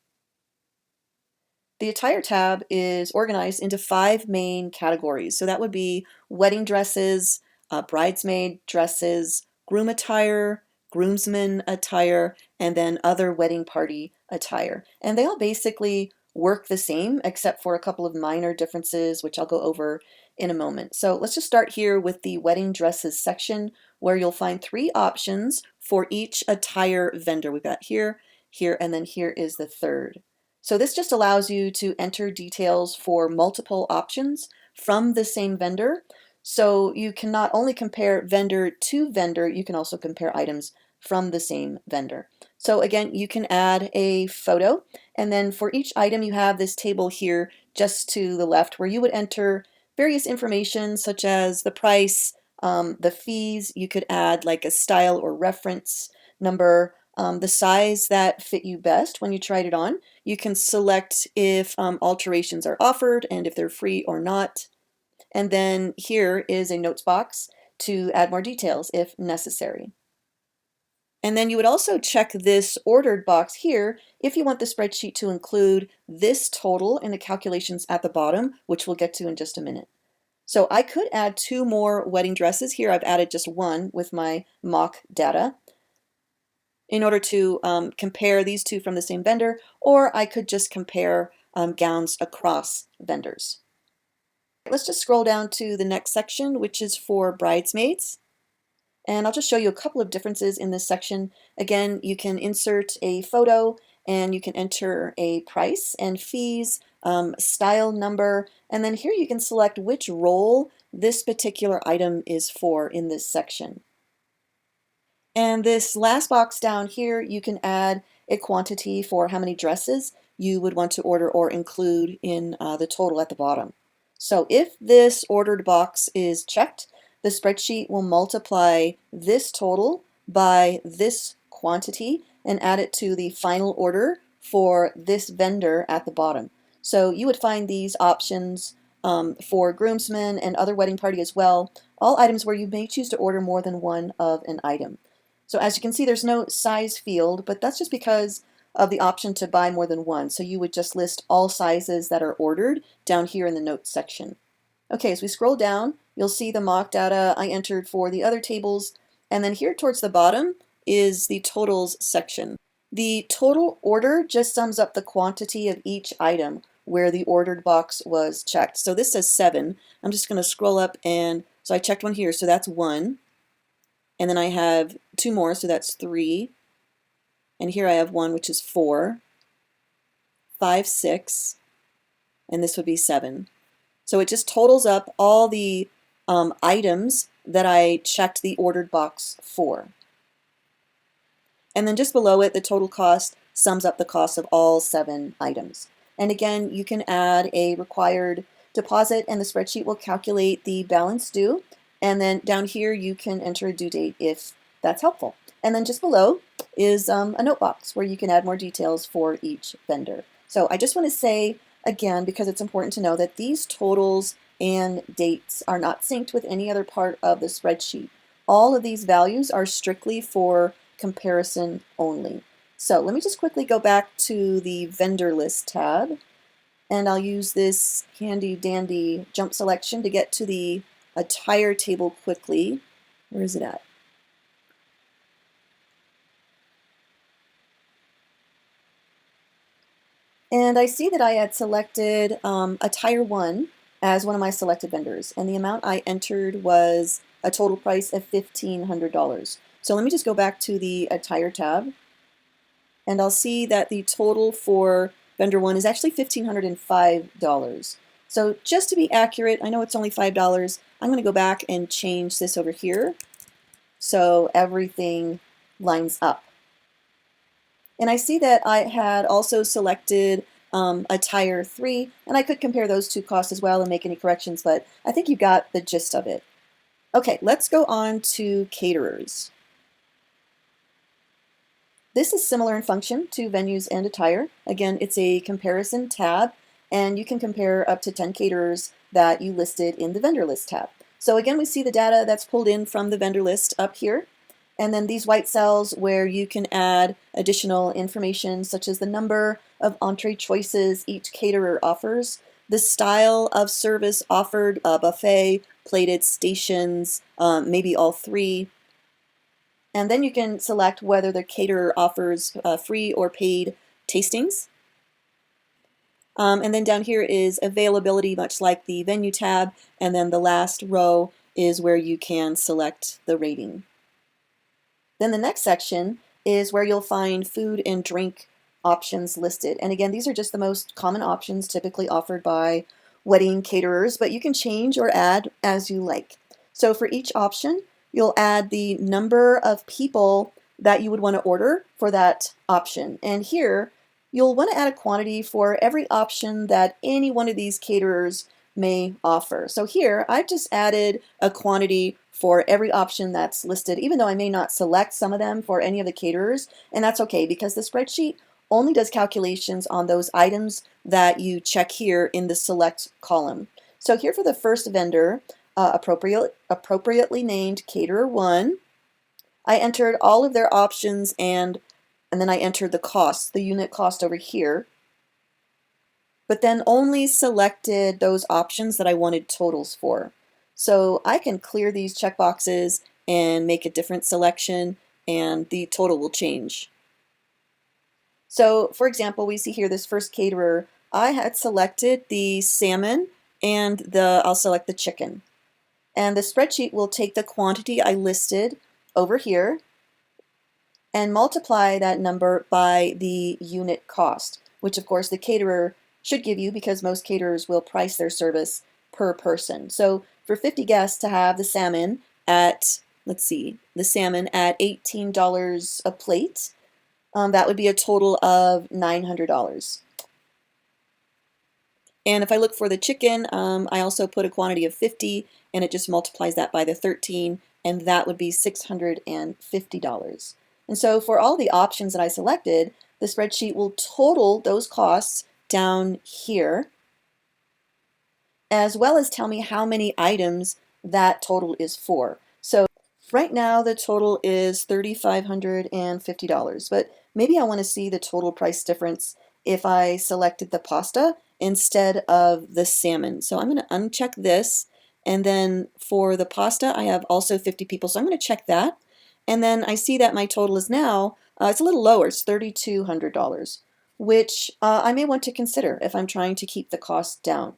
Speaker 1: The Attire tab is organized into 5 main categories. So that would be wedding dresses, bridesmaid dresses, groom attire, groomsmen attire, and then other wedding party attire. And they all basically work the same except for a couple of minor differences, which I'll go over in a moment. So let's just start here with the wedding dresses section, where you'll find 3 options for each attire vendor. We've got here, here, and then here is the third. So this just allows you to enter details for multiple options from the same vendor. So you can not only compare vendor to vendor, you can also compare items from the same vendor. So again, you can add a photo, and then for each item you have this table here just to the left where you would enter various information such as the price, the fees. You could add like a style or reference number, the size that fit you best when you tried it on. You can select if alterations are offered and if they're free or not. And then here is a notes box to add more details if necessary. And then you would also check this ordered box here if you want the spreadsheet to include this total in the calculations at the bottom, which we'll get to in just a minute. So I could add 2 more wedding dresses. Here I've added just 1 with my mock data in order to compare these 2 from the same vendor, or I could just compare gowns across vendors. Let's just scroll down to the next section, which is for bridesmaids. And I'll just show you a couple of differences in this section. Again, you can insert a photo and you can enter a price and fees, style number, and then here you can select which role this particular item is for in this section. And this last box down here, you can add a quantity for how many dresses you would want to order or include in the total at the bottom. So if this ordered box is checked, the spreadsheet will multiply this total by this quantity and add it to the final order for this vendor at the bottom. So you would find these options for groomsmen and other wedding party as well, all items where you may choose to order more than one of an item. So as you can see, there's no size field, but that's just because of the option to buy more than one. So you would just list all sizes that are ordered down here in the notes section. Okay, as we scroll down, you'll see the mock data I entered for the other tables, and then here towards the bottom is the totals section. The total order just sums up the quantity of each item where the ordered box was checked. So this says 7. I'm just going to scroll up, and so I checked one here, so that's 1. And then I have 2 more, so that's 3. And here I have 1, which is 4, 5, 6, and this would be 7. So it just totals up all the items that I checked the ordered box for. And then just below it, the total cost sums up the cost of all 7 items. And again, you can add a required deposit and the spreadsheet will calculate the balance due. And then down here, you can enter a due date if that's helpful. And then just below is a note box where you can add more details for each vendor. So I just want to say again, because it's important to know that these totals and dates are not synced with any other part of the spreadsheet. All of these values are strictly for comparison only. So let me just quickly go back to the vendor list tab, and I'll use this handy dandy jump selection to get to the attire table quickly. Where is it at? And I see that I had selected Attire 1 as one of my selected vendors, and the amount I entered was a total price of $1,500. So let me just go back to the Attire tab, and I'll see that the total for vendor 1 is actually $1,505. So just to be accurate, I know it's only $5, I'm going to go back and change this over here so everything lines up. And I see that I had also selected Attire 3, and I could compare those 2 costs as well and make any corrections, but I think you got the gist of it. Okay, let's go on to Caterers. This is similar in function to venues and attire. Again, it's a comparison tab, and you can compare up to 10 caterers that you listed in the vendor list tab. So again, we see the data that's pulled in from the vendor list up here. And then these white cells where you can add additional information such as the number of entree choices each caterer offers, the style of service offered, buffet, plated, stations, maybe all 3. And then you can select whether the caterer offers free or paid tastings. And then down here is availability, much like the venue tab. And then the last row is where you can select the rating. Then the next section is where you'll find food and drink options listed. And again, these are just the most common options typically offered by wedding caterers, but you can change or add as you like. So for each option, you'll add the number of people that you would want to order for that option. And here, you'll want to add a quantity for every option that any one of these caterers may offer. So here, I've just added a quantity for every option that's listed, even though I may not select some of them for any of the caterers, and that's okay because the spreadsheet only does calculations on those items that you check here in the select column. So here for the first vendor, appropriately named Caterer 1, I entered all of their options and then I entered the cost, the unit cost over here, but then only selected those options that I wanted totals for. So I can clear these checkboxes and make a different selection and the total will change. So for example, we see here this first caterer, I had selected the salmon and I'll select the chicken. And the spreadsheet will take the quantity I listed over here and multiply that number by the unit cost, which of course the caterer should give you because most caterers will price their service per person. So for 50 guests to have the salmon at, let's see, the salmon at $18 a plate, that would be a total of $900. And if I look for the chicken, I also put a quantity of 50 and it just multiplies that by the 13 and that would be $650. And so for all the options that I selected, the spreadsheet will total those costs down here, as well as tell me how many items that total is for. So right now the total is $3,550, but maybe I want to see the total price difference if I selected the pasta instead of the salmon. So I'm going to uncheck this, and then for the pasta I have also 50 people, so I'm going to check that. And then I see that my total is now, it's a little lower, it's $3,200, which I may want to consider if I'm trying to keep the cost down.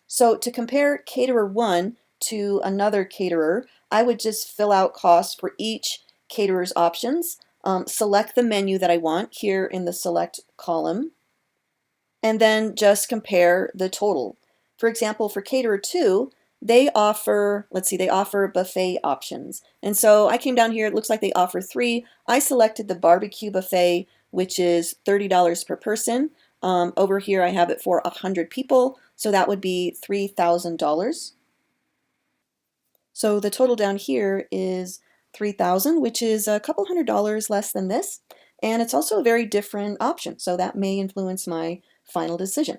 Speaker 1: So to compare Caterer 1 to another caterer, I would just fill out costs for each caterer's options, select the menu that I want here in the select column, and then just compare the total. For example, for Caterer 2, they offer, let's see, they offer buffet options. And so I came down here, it looks like they offer 3. I selected the barbecue buffet, which is $30 per person. Over here I have it for 100 people, so that would be $3,000. So the total down here is $3,000, which is a couple $100 less than this. And it's also a very different option, so that may influence my final decision.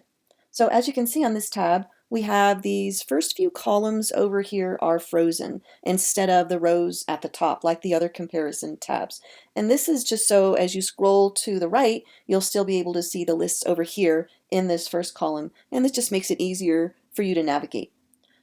Speaker 1: So as you can see on this tab, we have these first few columns over here are frozen instead of the rows at the top like the other comparison tabs. And this is just so as you scroll to the right, you'll still be able to see the lists over here in this first column. And this just makes it easier for you to navigate.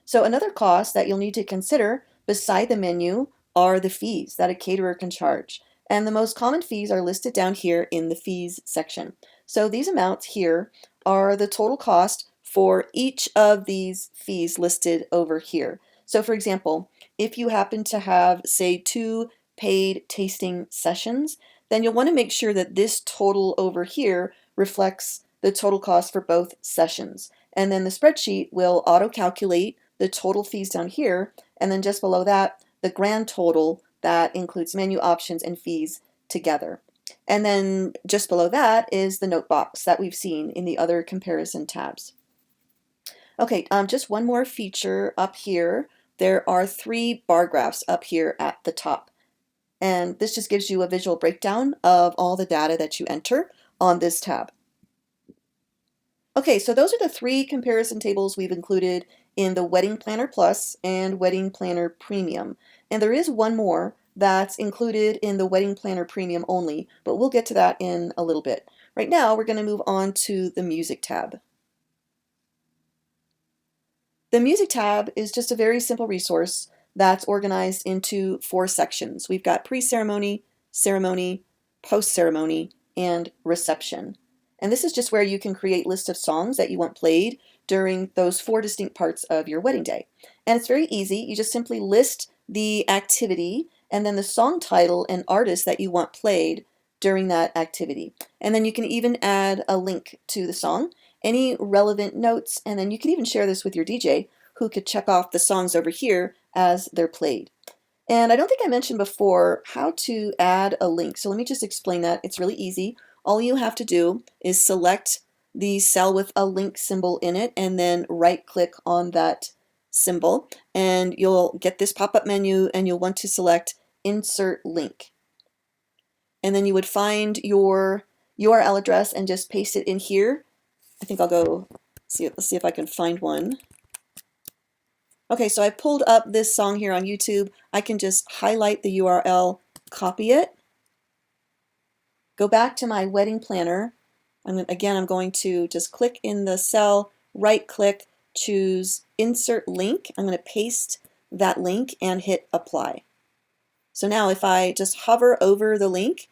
Speaker 1: So another cost that you'll need to consider beside the menu are the fees that a caterer can charge. And the most common fees are listed down here in the fees section. So these amounts here are the total cost for each of these fees listed over here. So for example, if you happen to have, say, 2 paid tasting sessions, then you'll want to make sure that this total over here reflects the total cost for both sessions. And then the spreadsheet will auto-calculate the total fees down here, and then just below that, the grand total that includes menu options and fees together. And then just below that is the note box that we've seen in the other comparison tabs. Okay, just one more feature up here. There are 3 bar graphs up here at the top. And this just gives you a visual breakdown of all the data that you enter on this tab. Okay, so those are the 3 comparison tables we've included in the Wedding Planner Plus and Wedding Planner Premium. And there is one more that's included in the Wedding Planner Premium only, but we'll get to that in a little bit. Right now, we're going to move on to the Music tab. The Music tab is just a very simple resource that's organized into 4 sections. We've got pre-ceremony, ceremony, post-ceremony, and reception. And this is just where you can create lists of songs that you want played during those 4 distinct parts of your wedding day. And it's very easy. You just simply list the activity and then the song title and artist that you want played during that activity. And then you can even add a link to the song. any relevant notes, and then you can even share this with your DJ, who could check off the songs over here as they're played. And I don't think I mentioned before how to add a link. So let me just explain that. It's really easy. All you have to do is select the cell with a link symbol in it and then right click on that symbol, and you'll get this pop-up menu, and you'll want to select Insert Link. And then you would find your URL address and just paste it in here. I think I'll go let's see if I can find one. Okay, so I pulled up this song here on YouTube. I can just highlight the URL, copy it, go back to my wedding planner. I'm going to just click in the cell, right click, choose Insert Link. I'm going to paste that link and hit Apply. So now if I just hover over the link,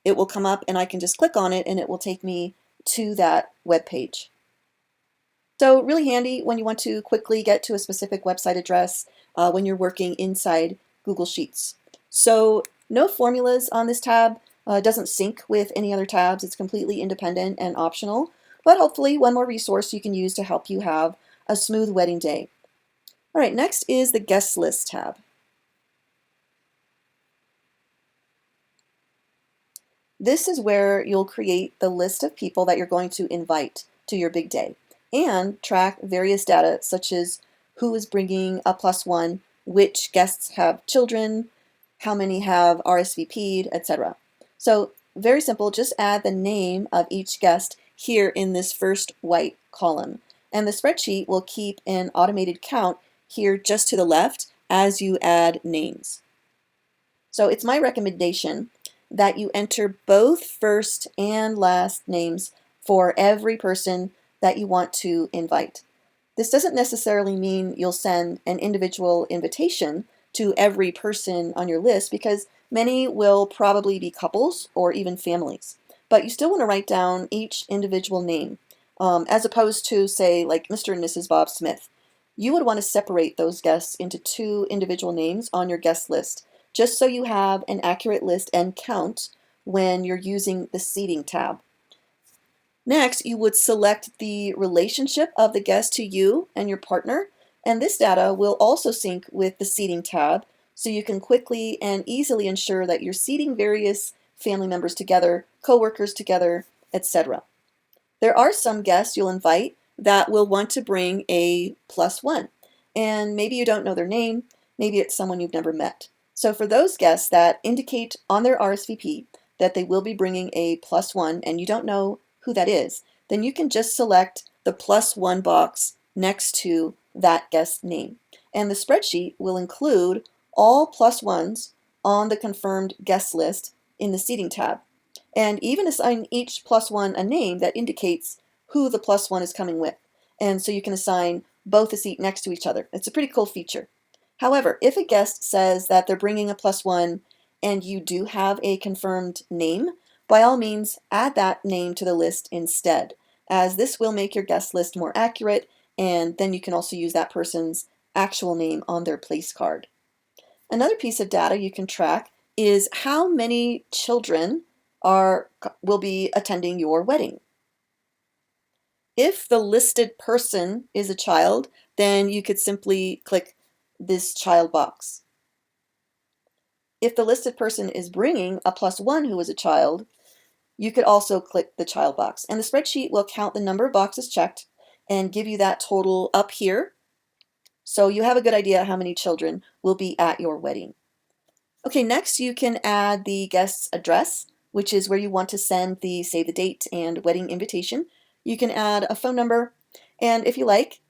Speaker 1: it will come up and I can just click on it and it will take me to that web page. So really handy when you want to quickly get to a specific website address when you're working inside Google Sheets. So no formulas on this tab. Doesn't sync with any other tabs. It's completely independent and optional, but hopefully one more resource you can use to help you have a smooth wedding day. All right, next is the Guest List tab. This is where you'll create the list of people that you're going to invite to your big day and track various data such as who is bringing a +1, which guests have children, how many have RSVP'd, etc. So very simple, just add the name of each guest here in this first white column. And the spreadsheet will keep an automated count here just to the left as you add names. So it's my recommendation that you enter both first and last names for every person that you want to invite. This doesn't necessarily mean you'll send an individual invitation to every person on your list, because many will probably be couples or even families. But you still want to write down each individual name, as opposed to, say, like Mr. and Mrs. Bob Smith. You would want to separate those guests into 2 individual names on your guest list, just so you have an accurate list and count when you're using the seating tab. Next, you would select the relationship of the guest to you and your partner, and this data will also sync with the seating tab, so you can quickly and easily ensure that you're seating various family members together, coworkers together, etc. There are some guests you'll invite that will want to bring a +1, and maybe you don't know their name, maybe it's someone you've never met. So for those guests that indicate on their RSVP that they will be bringing a +1 and you don't know who that is, then you can just select the +1 box next to that guest name. And the spreadsheet will include all +1s on the confirmed guest list in the seating tab, and even assign each +1 a name that indicates who the +1 is coming with. And so you can assign both a seat next to each other. It's a pretty cool feature. However, if a guest says that they're bringing a +1 and you do have a confirmed name, by all means add that name to the list instead, as this will make your guest list more accurate, and then you can also use that person's actual name on their place card. Another piece of data you can track is how many children will be attending your wedding. If the listed person is a child, then you could simply click this child box. If the listed person is bringing a +1 who is a child, you could also click the child box. And the spreadsheet will count the number of boxes checked and give you that total up here, so you have a good idea how many children will be at your wedding. Okay, next you can add the guest's address, which is where you want to send the save the date and wedding invitation. You can add a phone number, and if you like,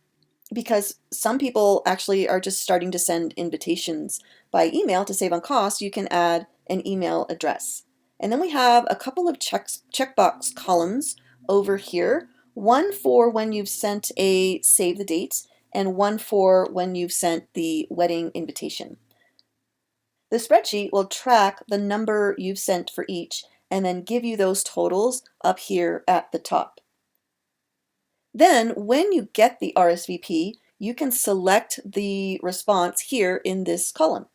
Speaker 1: because some people actually are just starting to send invitations by email to save on cost, you can add an email address. And then we have a couple of checkbox columns over here, one for when you've sent a save the date and one for when you've sent the wedding invitation. The spreadsheet will track the number you've sent for each and then give you those totals up here at the top. Then when you get the RSVP, you can select the response here in this column.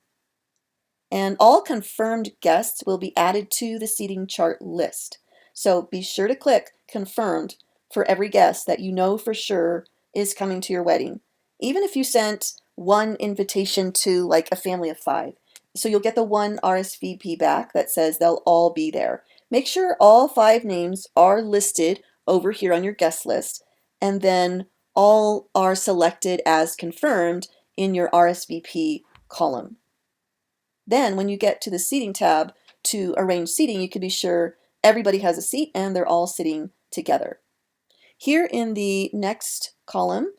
Speaker 1: And all confirmed guests will be added to the seating chart list. So be sure to click confirmed for every guest that you know for sure is coming to your wedding. Even if you sent one invitation to like a family of 5. So you'll get the one RSVP back that says they'll all be there. Make sure all 5 names are listed over here on your guest list, and then all are selected as confirmed in your RSVP column. Then when you get to the seating tab to arrange seating, you can be sure everybody has a seat and they're all sitting together. Here in the next column,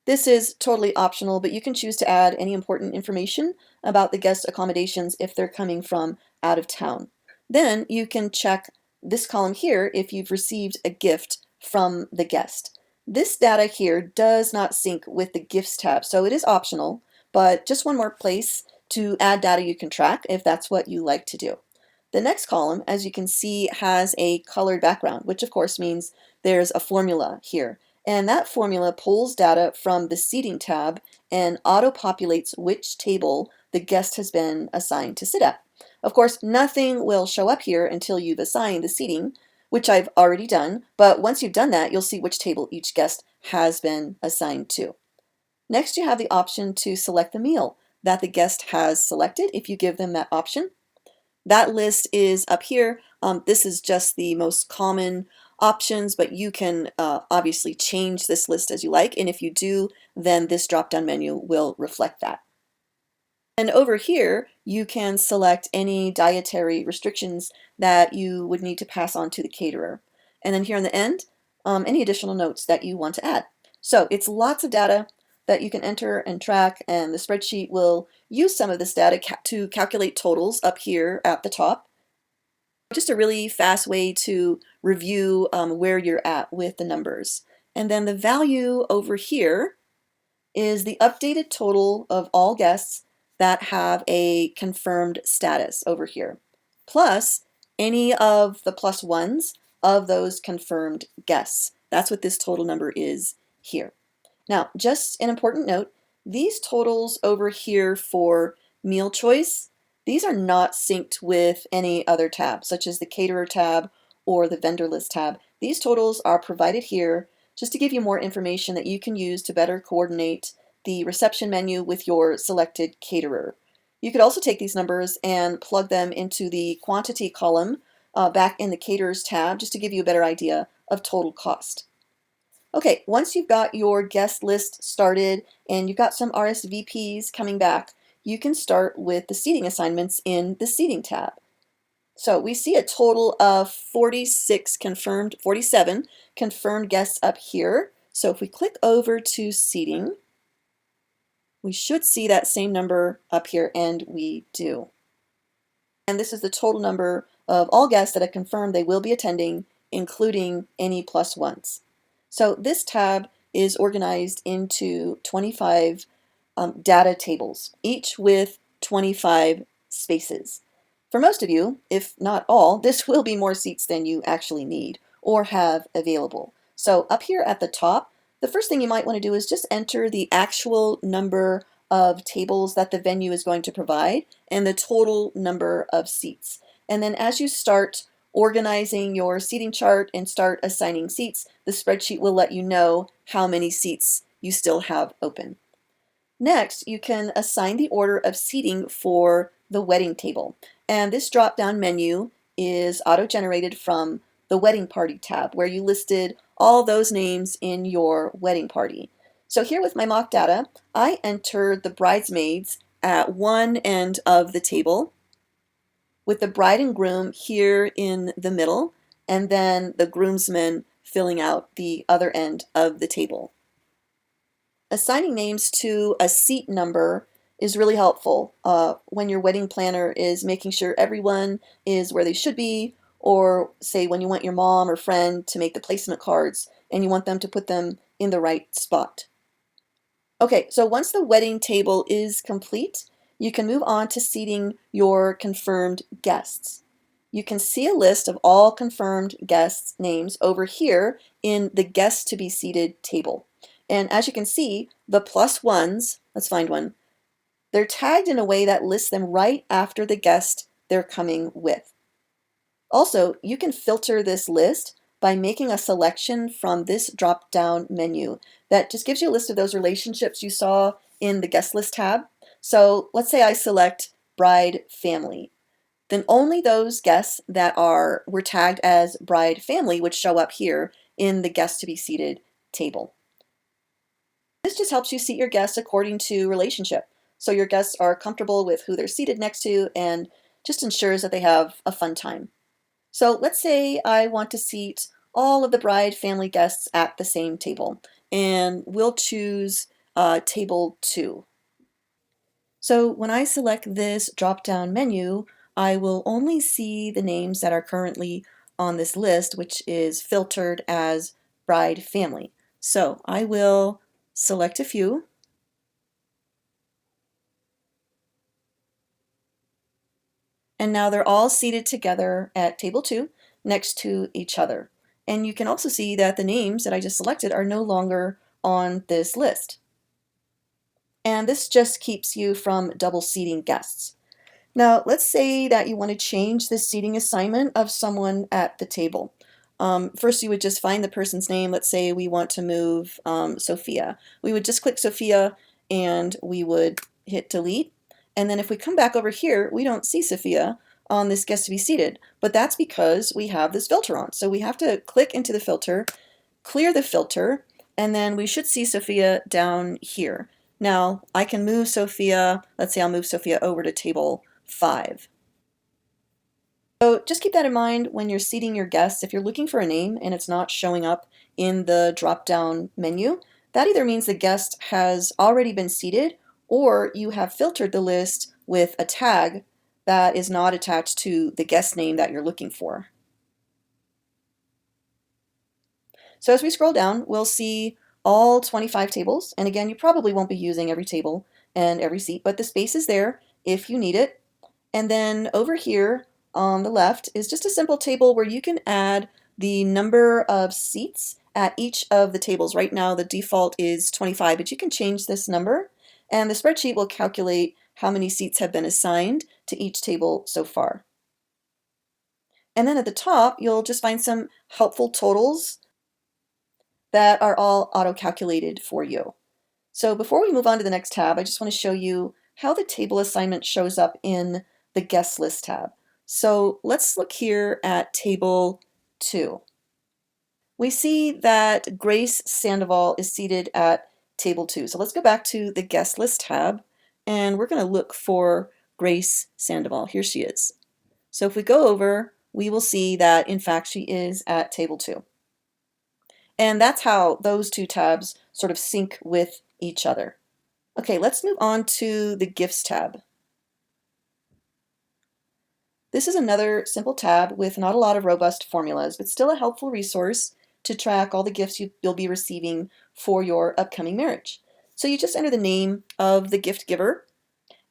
Speaker 1: this is totally optional, but you can choose to add any important information about the guest accommodations if they're coming from out of town. Then you can check this column here if you've received a gift from the guest. This data here does not sync with the gifts tab, so it is optional, but just one more place to add data you can track if that's what you like to do. The next column, as you can see, has a colored background, which of course means there's a formula here. And that formula pulls data from the seating tab and auto-populates which table the guest has been assigned to sit at. Of course, nothing will show up here until you've assigned the seating, which I've already done, but once you've done that, you'll see which table each guest has been assigned to. Next, you have the option to select the meal that the guest has selected if you give them that option. That list is up here. This is just the most common options, but you can obviously change this list as you like, and if you do, then this drop-down menu will reflect that. And over here, you can select any dietary restrictions that you would need to pass on to the caterer. And then here on the end, any additional notes that you want to add. So it's lots of data that you can enter and track, and the spreadsheet will use some of this data to calculate totals up here at the top. Just a really fast way to review where you're at with the numbers. And then the value over here is the updated total of all guests that have a confirmed status over here, plus any of the plus ones of those confirmed guests. That's what this total number is here. Now, just an important note, these totals over here for meal choice, these are not synced with any other tab, such as the caterer tab or the vendor list tab. These totals are provided here just to give you more information that you can use to better coordinate the reception menu with your selected caterer. You could also take these numbers and plug them into the quantity column back in the caterers tab just to give you a better idea of total cost. Okay, once you've got your guest list started and you've got some RSVPs coming back, you can start with the seating assignments in the seating tab. So we see a total of 47 confirmed guests up here. So if we click over to seating, we should see that same number up here, and we do. And this is the total number of all guests that have confirmed they will be attending, including any plus ones. So this tab is organized into 25 data tables, each with 25 spaces. For most of you, if not all, this will be more seats than you actually need or have available. So up here at the top, the first thing you might want to do is just enter the actual number of tables that the venue is going to provide and the total number of seats. And then as you start organizing your seating chart and start assigning seats, the spreadsheet will let you know how many seats you still have open. Next, you can assign the order of seating for the wedding table. And this drop-down menu is auto-generated from the wedding party tab, where you listed all those names in your wedding party. So here with my mock data, I entered the bridesmaids at one end of the table, with the bride and groom here in the middle, and then the groomsmen filling out the other end of the table. Assigning names to a seat number is really helpful when your wedding planner is making sure everyone is where they should be, or say when you want your mom or friend to make the placement cards and you want them to put them in the right spot. Okay, so once the wedding table is complete, you can move on to seating your confirmed guests. You can see a list of all confirmed guests' names over here in the guests to be seated table. And as you can see, the plus ones, let's find one, they're tagged in a way that lists them right after the guest they're coming with. Also, you can filter this list by making a selection from this drop-down menu that just gives you a list of those relationships you saw in the guest list tab. So let's say I select bride family. Then only those guests that were tagged as bride family would show up here in the guests to be seated table. This just helps you seat your guests according to relationship. So your guests are comfortable with who they're seated next to and just ensures that they have a fun time. So let's say I want to seat all of the bride family guests at the same table, and we'll choose table 2. So when I select this drop-down menu, I will only see the names that are currently on this list, which is filtered as bride family. So I will select a few. And now they're all seated together at table 2 next to each other. And you can also see that the names that I just selected are no longer on this list. And this just keeps you from double seating guests. Now, let's say that you want to change the seating assignment of someone at the table. First, you would just find the person's name. Let's say we want to move Sophia. We would just click Sophia and we would hit delete. And then if we come back over here, we don't see Sophia on this guest to be seated, but that's because we have this filter on. So we have to click into the filter, clear the filter, and then we should see Sophia down here. Now, I can move Sophia, let's say I'll move Sophia over to table 5. So just keep that in mind when you're seating your guests. If you're looking for a name and it's not showing up in the drop-down menu, that either means the guest has already been seated or you have filtered the list with a tag that is not attached to the guest name that you're looking for. So as we scroll down, we'll see all 25 tables. And again, you probably won't be using every table and every seat, but the space is there if you need it. And then over here on the left is just a simple table where you can add the number of seats at each of the tables. Right now the default is 25, but you can change this number and the spreadsheet will calculate how many seats have been assigned to each table so far. And then at the top, you'll just find some helpful totals that are all auto-calculated for you. So before we move on to the next tab, I just want to show you how the table assignment shows up in the guest list tab. So let's look here at table 2. We see that Grace Sandoval is seated at table 2. So let's go back to the guest list tab and we're going to look for Grace Sandoval. Here she is. So if we go over, we will see that in fact she is at table 2. And that's how those two tabs sort of sync with each other. Okay, let's move on to the Gifts tab. This is another simple tab with not a lot of robust formulas, but still a helpful resource to track all the gifts you'll be receiving for your upcoming marriage. So you just enter the name of the gift giver,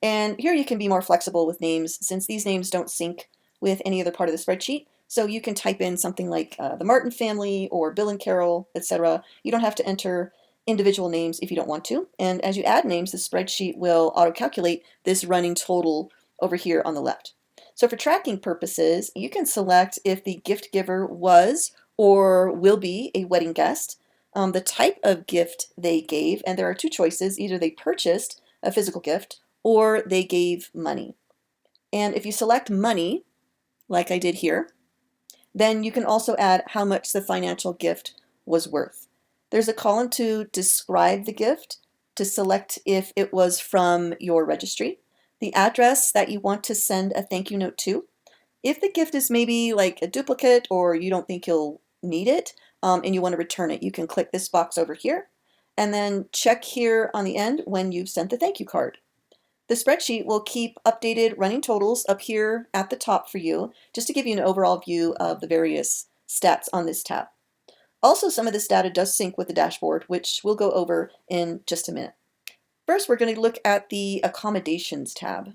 Speaker 1: and here you can be more flexible with names since these names don't sync with any other part of the spreadsheet. So you can type in something like the Martin family or Bill and Carol, etc. You don't have to enter individual names if you don't want to. And as you add names, the spreadsheet will auto-calculate this running total over here on the left. So for tracking purposes, you can select if the gift giver was or will be a wedding guest, the type of gift they gave, and there are two choices. Either they purchased a physical gift or they gave money. And if you select money, like I did here, then you can also add how much the financial gift was worth. There's a column to describe the gift, to select if it was from your registry, the address that you want to send a thank you note to. If the gift is maybe like a duplicate or you don't think you'll need it and you want to return it, you can click this box over here and then check here on the end when you've sent the thank you card. The spreadsheet will keep updated running totals up here at the top for you, just to give you an overall view of the various stats on this tab. Also, some of this data does sync with the dashboard, which we'll go over in just a minute. First, we're going to look at the Accommodations tab,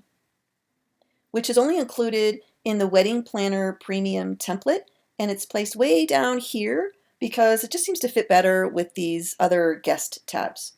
Speaker 1: which is only included in the Wedding Planner Premium template, and it's placed way down here because it just seems to fit better with these other guest tabs.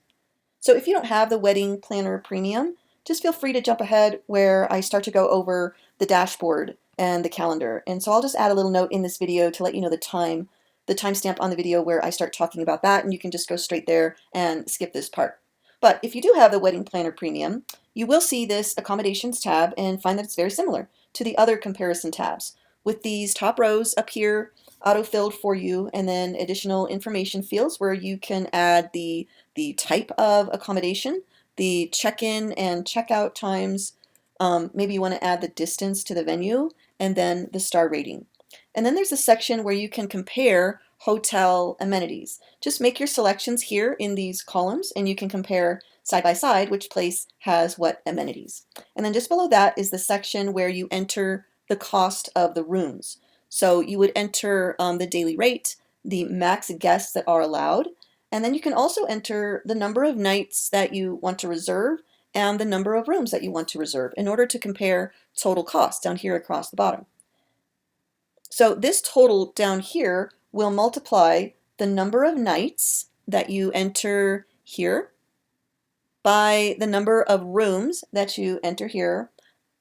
Speaker 1: So if you don't have the Wedding Planner Premium, just feel free to jump ahead where I start to go over the dashboard and the calendar. And so I'll just add a little note in this video to let you know the time the timestamp on the video where I start talking about that, and you can just go straight there and skip this part. But if you do have the Wedding Planner Premium, you will see this Accommodations tab and find that it's very similar to the other comparison tabs, with these top rows up here auto-filled for you, and then additional information fields where you can add the type of accommodation, the check-in and check-out times, maybe you want to add the distance to the venue, and then the star rating. And then there's a section where you can compare hotel amenities. Just make your selections here in these columns, and you can compare side by side which place has what amenities. And then just below that is the section where you enter the cost of the rooms. So you would enter the daily rate, the max guests that are allowed, and then you can also enter the number of nights that you want to reserve and the number of rooms that you want to reserve in order to compare total cost down here across the bottom. So this total down here will multiply the number of nights that you enter here by the number of rooms that you enter here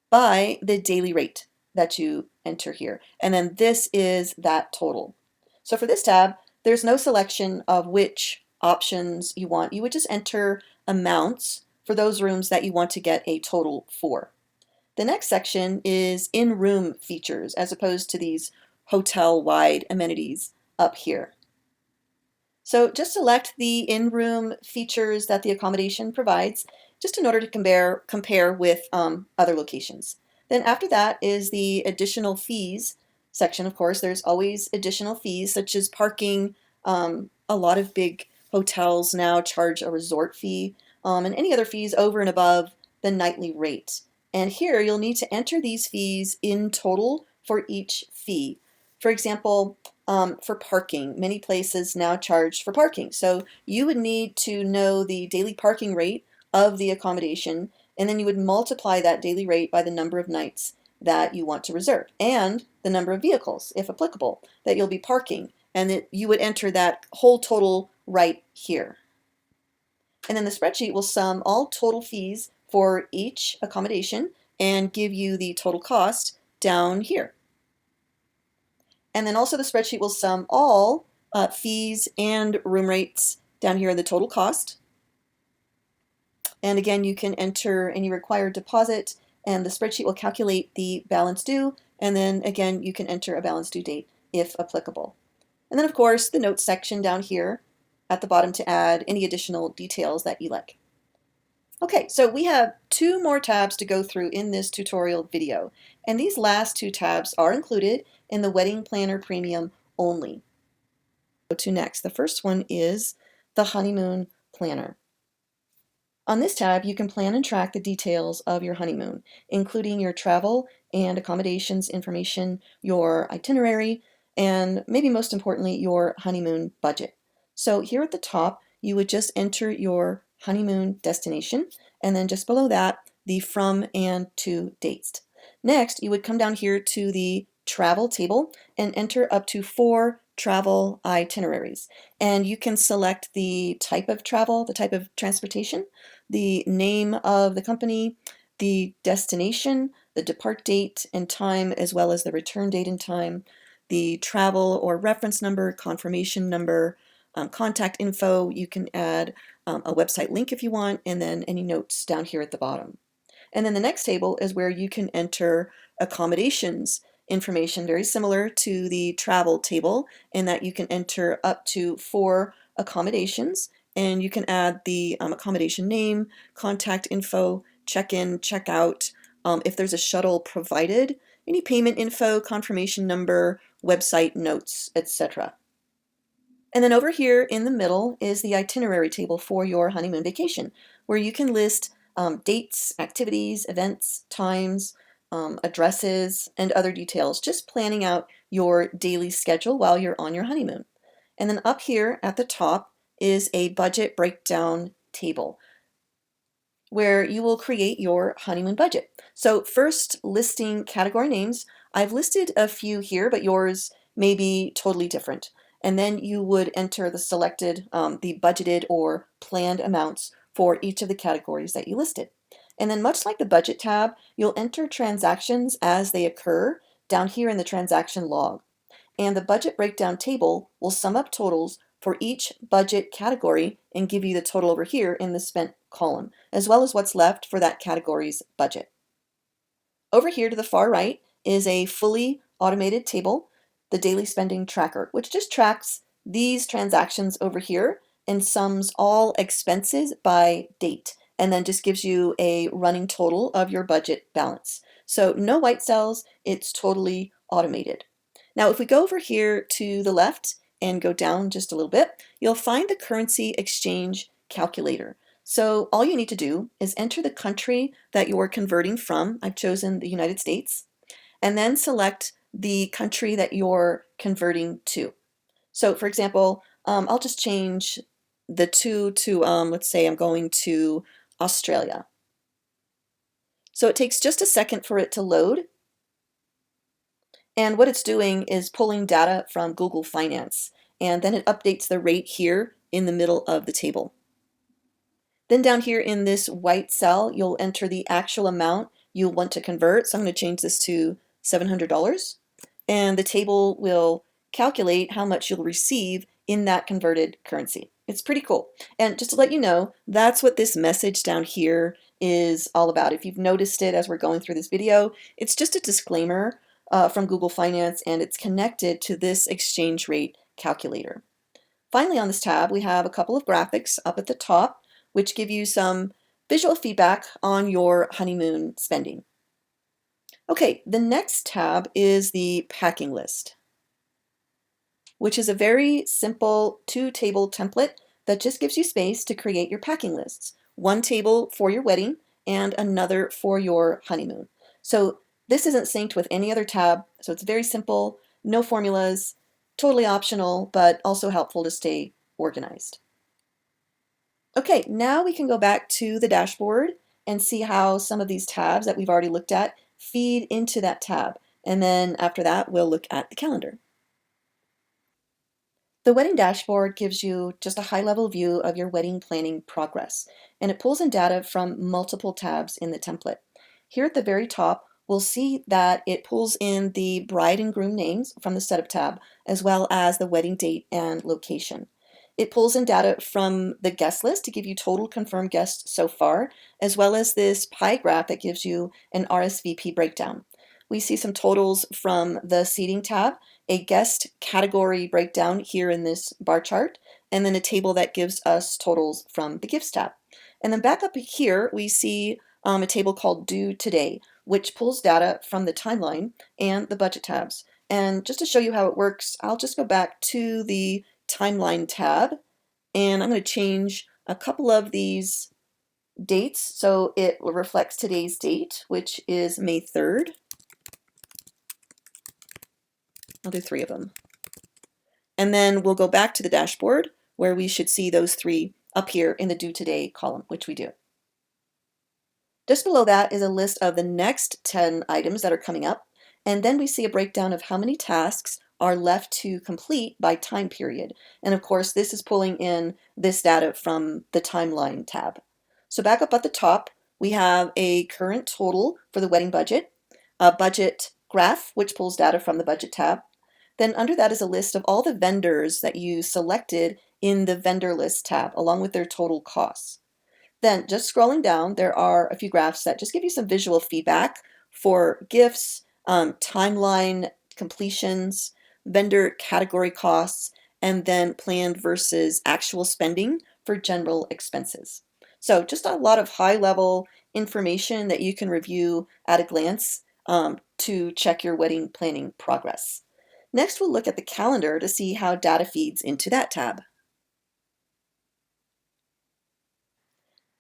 Speaker 1: by the daily rate that you enter here. And then this is that total. So for this tab, there's no selection of which options you want. You would just enter amounts for those rooms that you want to get a total for. The next section is in-room features as opposed to these hotel-wide amenities up here. So just select the in-room features that the accommodation provides just in order to compare with other locations. Then after that is the additional fees section. Of course, there's always additional fees such as parking. A lot of big hotels now charge a resort fee and any other fees over and above the nightly rate. And here you'll need to enter these fees in total for each fee. For example, for parking, many places now charge for parking. So you would need to know the daily parking rate of the accommodation, and then you would multiply that daily rate by the number of nights that you want to reserve and the number of vehicles, if applicable, that you'll be parking. And you would enter that whole total right here. And then the spreadsheet will sum all total fees for each accommodation and give you the total cost down here. And then also the spreadsheet will sum all fees and room rates down here in the total cost. And again, you can enter any required deposit, and the spreadsheet will calculate the balance due, and then again, you can enter a balance due date if applicable. And then of course, the notes section down here at the bottom to add any additional details that you like. Okay, so we have 2 more tabs to go through in this tutorial video, and these last 2 tabs are included in the Wedding Planner Premium only. Go to next. The first one is the Honeymoon Planner. On this tab, you can plan and track the details of your honeymoon, including your travel and accommodations information, your itinerary, and maybe most importantly, your honeymoon budget. So here at the top, you would just enter your honeymoon destination, and then just below that, the from and to dates. Next, you would come down here to the travel table and enter up to 4 travel itineraries. And you can select the type of travel, the type of transportation, the name of the company, the destination, the depart date and time, as well as the return date and time, the travel or reference number, confirmation number, contact info. You can add a website link if you want, and then any notes down here at the bottom. And then the next table is where you can enter accommodations information, very similar to the travel table, in that you can enter up to 4 accommodations, and you can add the accommodation name, contact info, check-in, check-out, if there's a shuttle provided, any payment info, confirmation number, website notes, etc. And then over here in the middle is the itinerary table for your honeymoon vacation, where you can list dates, activities, events, times, addresses, and other details, just planning out your daily schedule while you're on your honeymoon. And then up here at the top is a budget breakdown table where you will create your honeymoon budget. So first, listing category names. I've listed a few here, but yours may be totally different. And then you would enter the selected, the budgeted or planned amounts for each of the categories that you listed. And then much like the budget tab, you'll enter transactions as they occur down here in the transaction log. And the budget breakdown table will sum up totals for each budget category and give you the total over here in the spent column, as well as what's left for that category's budget. Over here to the far right is a fully automated table, the daily spending tracker, which just tracks these transactions over here and sums all expenses by date, and then just gives you a running total of your budget balance. So no white cells, it's totally automated. Now, if we go over here to the left and go down just a little bit, you'll find the currency exchange calculator. So all you need to do is enter the country that you're converting from. I've chosen the United States, and then select the country that you're converting to. So for example, I'll just change the two to, let's say I'm going to Australia. So it takes just a second for it to load. And what it's doing is pulling data from Google Finance, and then it updates the rate here in the middle of the table. Then down here in this white cell, you'll enter the actual amount you'll want to convert. So I'm going to change this to $700, and the table will calculate how much you'll receive in that converted currency. It's pretty cool. And just to let you know, that's what this message down here is all about. If you've noticed it as we're going through this video, it's just a disclaimer from Google Finance, and it's connected to this exchange rate calculator. Finally, on this tab, we have a couple of graphics up at the top, which give you some visual feedback on your honeymoon spending. Okay, the next tab is the packing list, which is a very simple two-table template that just gives you space to create your packing lists. One table for your wedding and another for your honeymoon. So this isn't synced with any other tab, so it's very simple, no formulas, totally optional, but also helpful to stay organized. Okay, now we can go back to the dashboard and see how some of these tabs that we've already looked at feed into that tab. And then after that, we'll look at the calendar. The wedding dashboard gives you just a high-level view of your wedding planning progress, and it pulls in data from multiple tabs in the template. Here at the very top, we'll see that it pulls in the bride and groom names from the setup tab, as well as the wedding date and location. It pulls in data from the guest list to give you total confirmed guests so far, as well as this pie graph that gives you an RSVP breakdown. We see some totals from the seating tab, a guest category breakdown here in this bar chart, and then a table that gives us totals from the gifts tab. And then back up here, we see a table called Due Today, which pulls data from the timeline and the budget tabs. And just to show you how it works, I'll just go back to the timeline tab, and I'm going to change a couple of these dates so it reflects today's date, which is May 3rd. I'll do 3 of them. And then we'll go back to the dashboard where we should see those 3 up here in the Due Today column, which we do. Just below that is a list of the next 10 items that are coming up, and then we see a breakdown of how many tasks are left to complete by time period. And of course, this is pulling in this data from the timeline tab. So back up at the top, we have a current total for the wedding budget, a budget graph, which pulls data from the budget tab. Then under that is a list of all the vendors that you selected in the vendor list tab, along with their total costs. Then just scrolling down, there are a few graphs that just give you some visual feedback for gifts, timeline completions, vendor category costs, and then planned versus actual spending for general expenses. So just a lot of high-level information that you can review at a glance to check your wedding planning progress. Next, we'll look at the calendar to see how data feeds into that tab.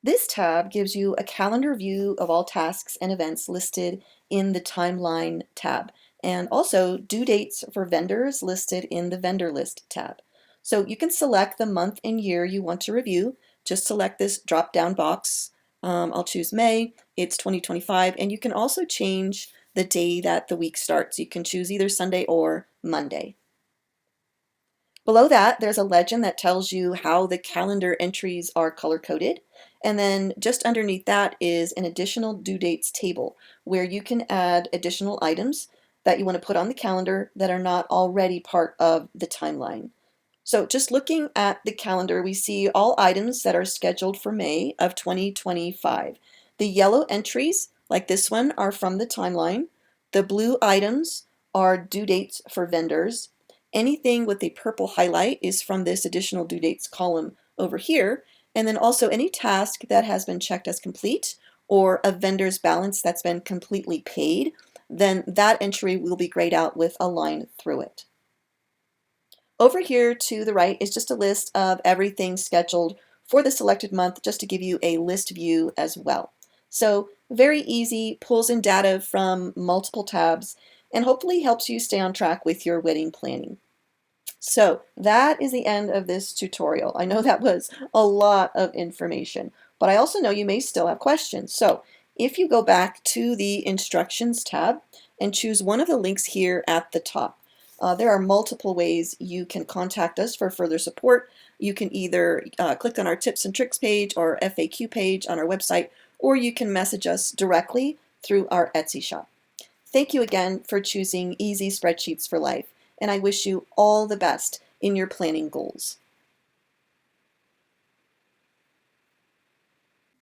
Speaker 1: This tab gives you a calendar view of all tasks and events listed in the Timeline tab, and also due dates for vendors listed in the Vendor List tab. So you can select the month and year you want to review. Just select this drop-down box. I'll choose May, it's 2025, and you can also change the day that the week starts. You can choose either Sunday or Monday. Below that, there's a legend that tells you how the calendar entries are color-coded. And then just underneath that is an additional due dates table where you can add additional items that you want to put on the calendar that are not already part of the timeline. So just looking at the calendar, we see all items that are scheduled for May of 2025. The yellow entries, like this one, are from the timeline. The blue items are due dates for vendors. Anything with a purple highlight is from this additional due dates column over here. And then also any task that has been checked as complete or a vendor's balance that's been completely paid, then that entry will be grayed out with a line through it. Over here to the right is just a list of everything scheduled for the selected month, just to give you a list view as well. So very easy, pulls in data from multiple tabs, and hopefully helps you stay on track with your wedding planning. So that is the end of this tutorial. I know that was a lot of information, but I also know you may still have questions. So if you go back to the Instructions tab and choose one of the links here at the top, there are multiple ways you can contact us for further support. You can either click on our tips and tricks page or FAQ page on our website, or you can message us directly through our Etsy shop. Thank you again for choosing Easy Spreadsheets for Life, and I wish you all the best in your planning goals.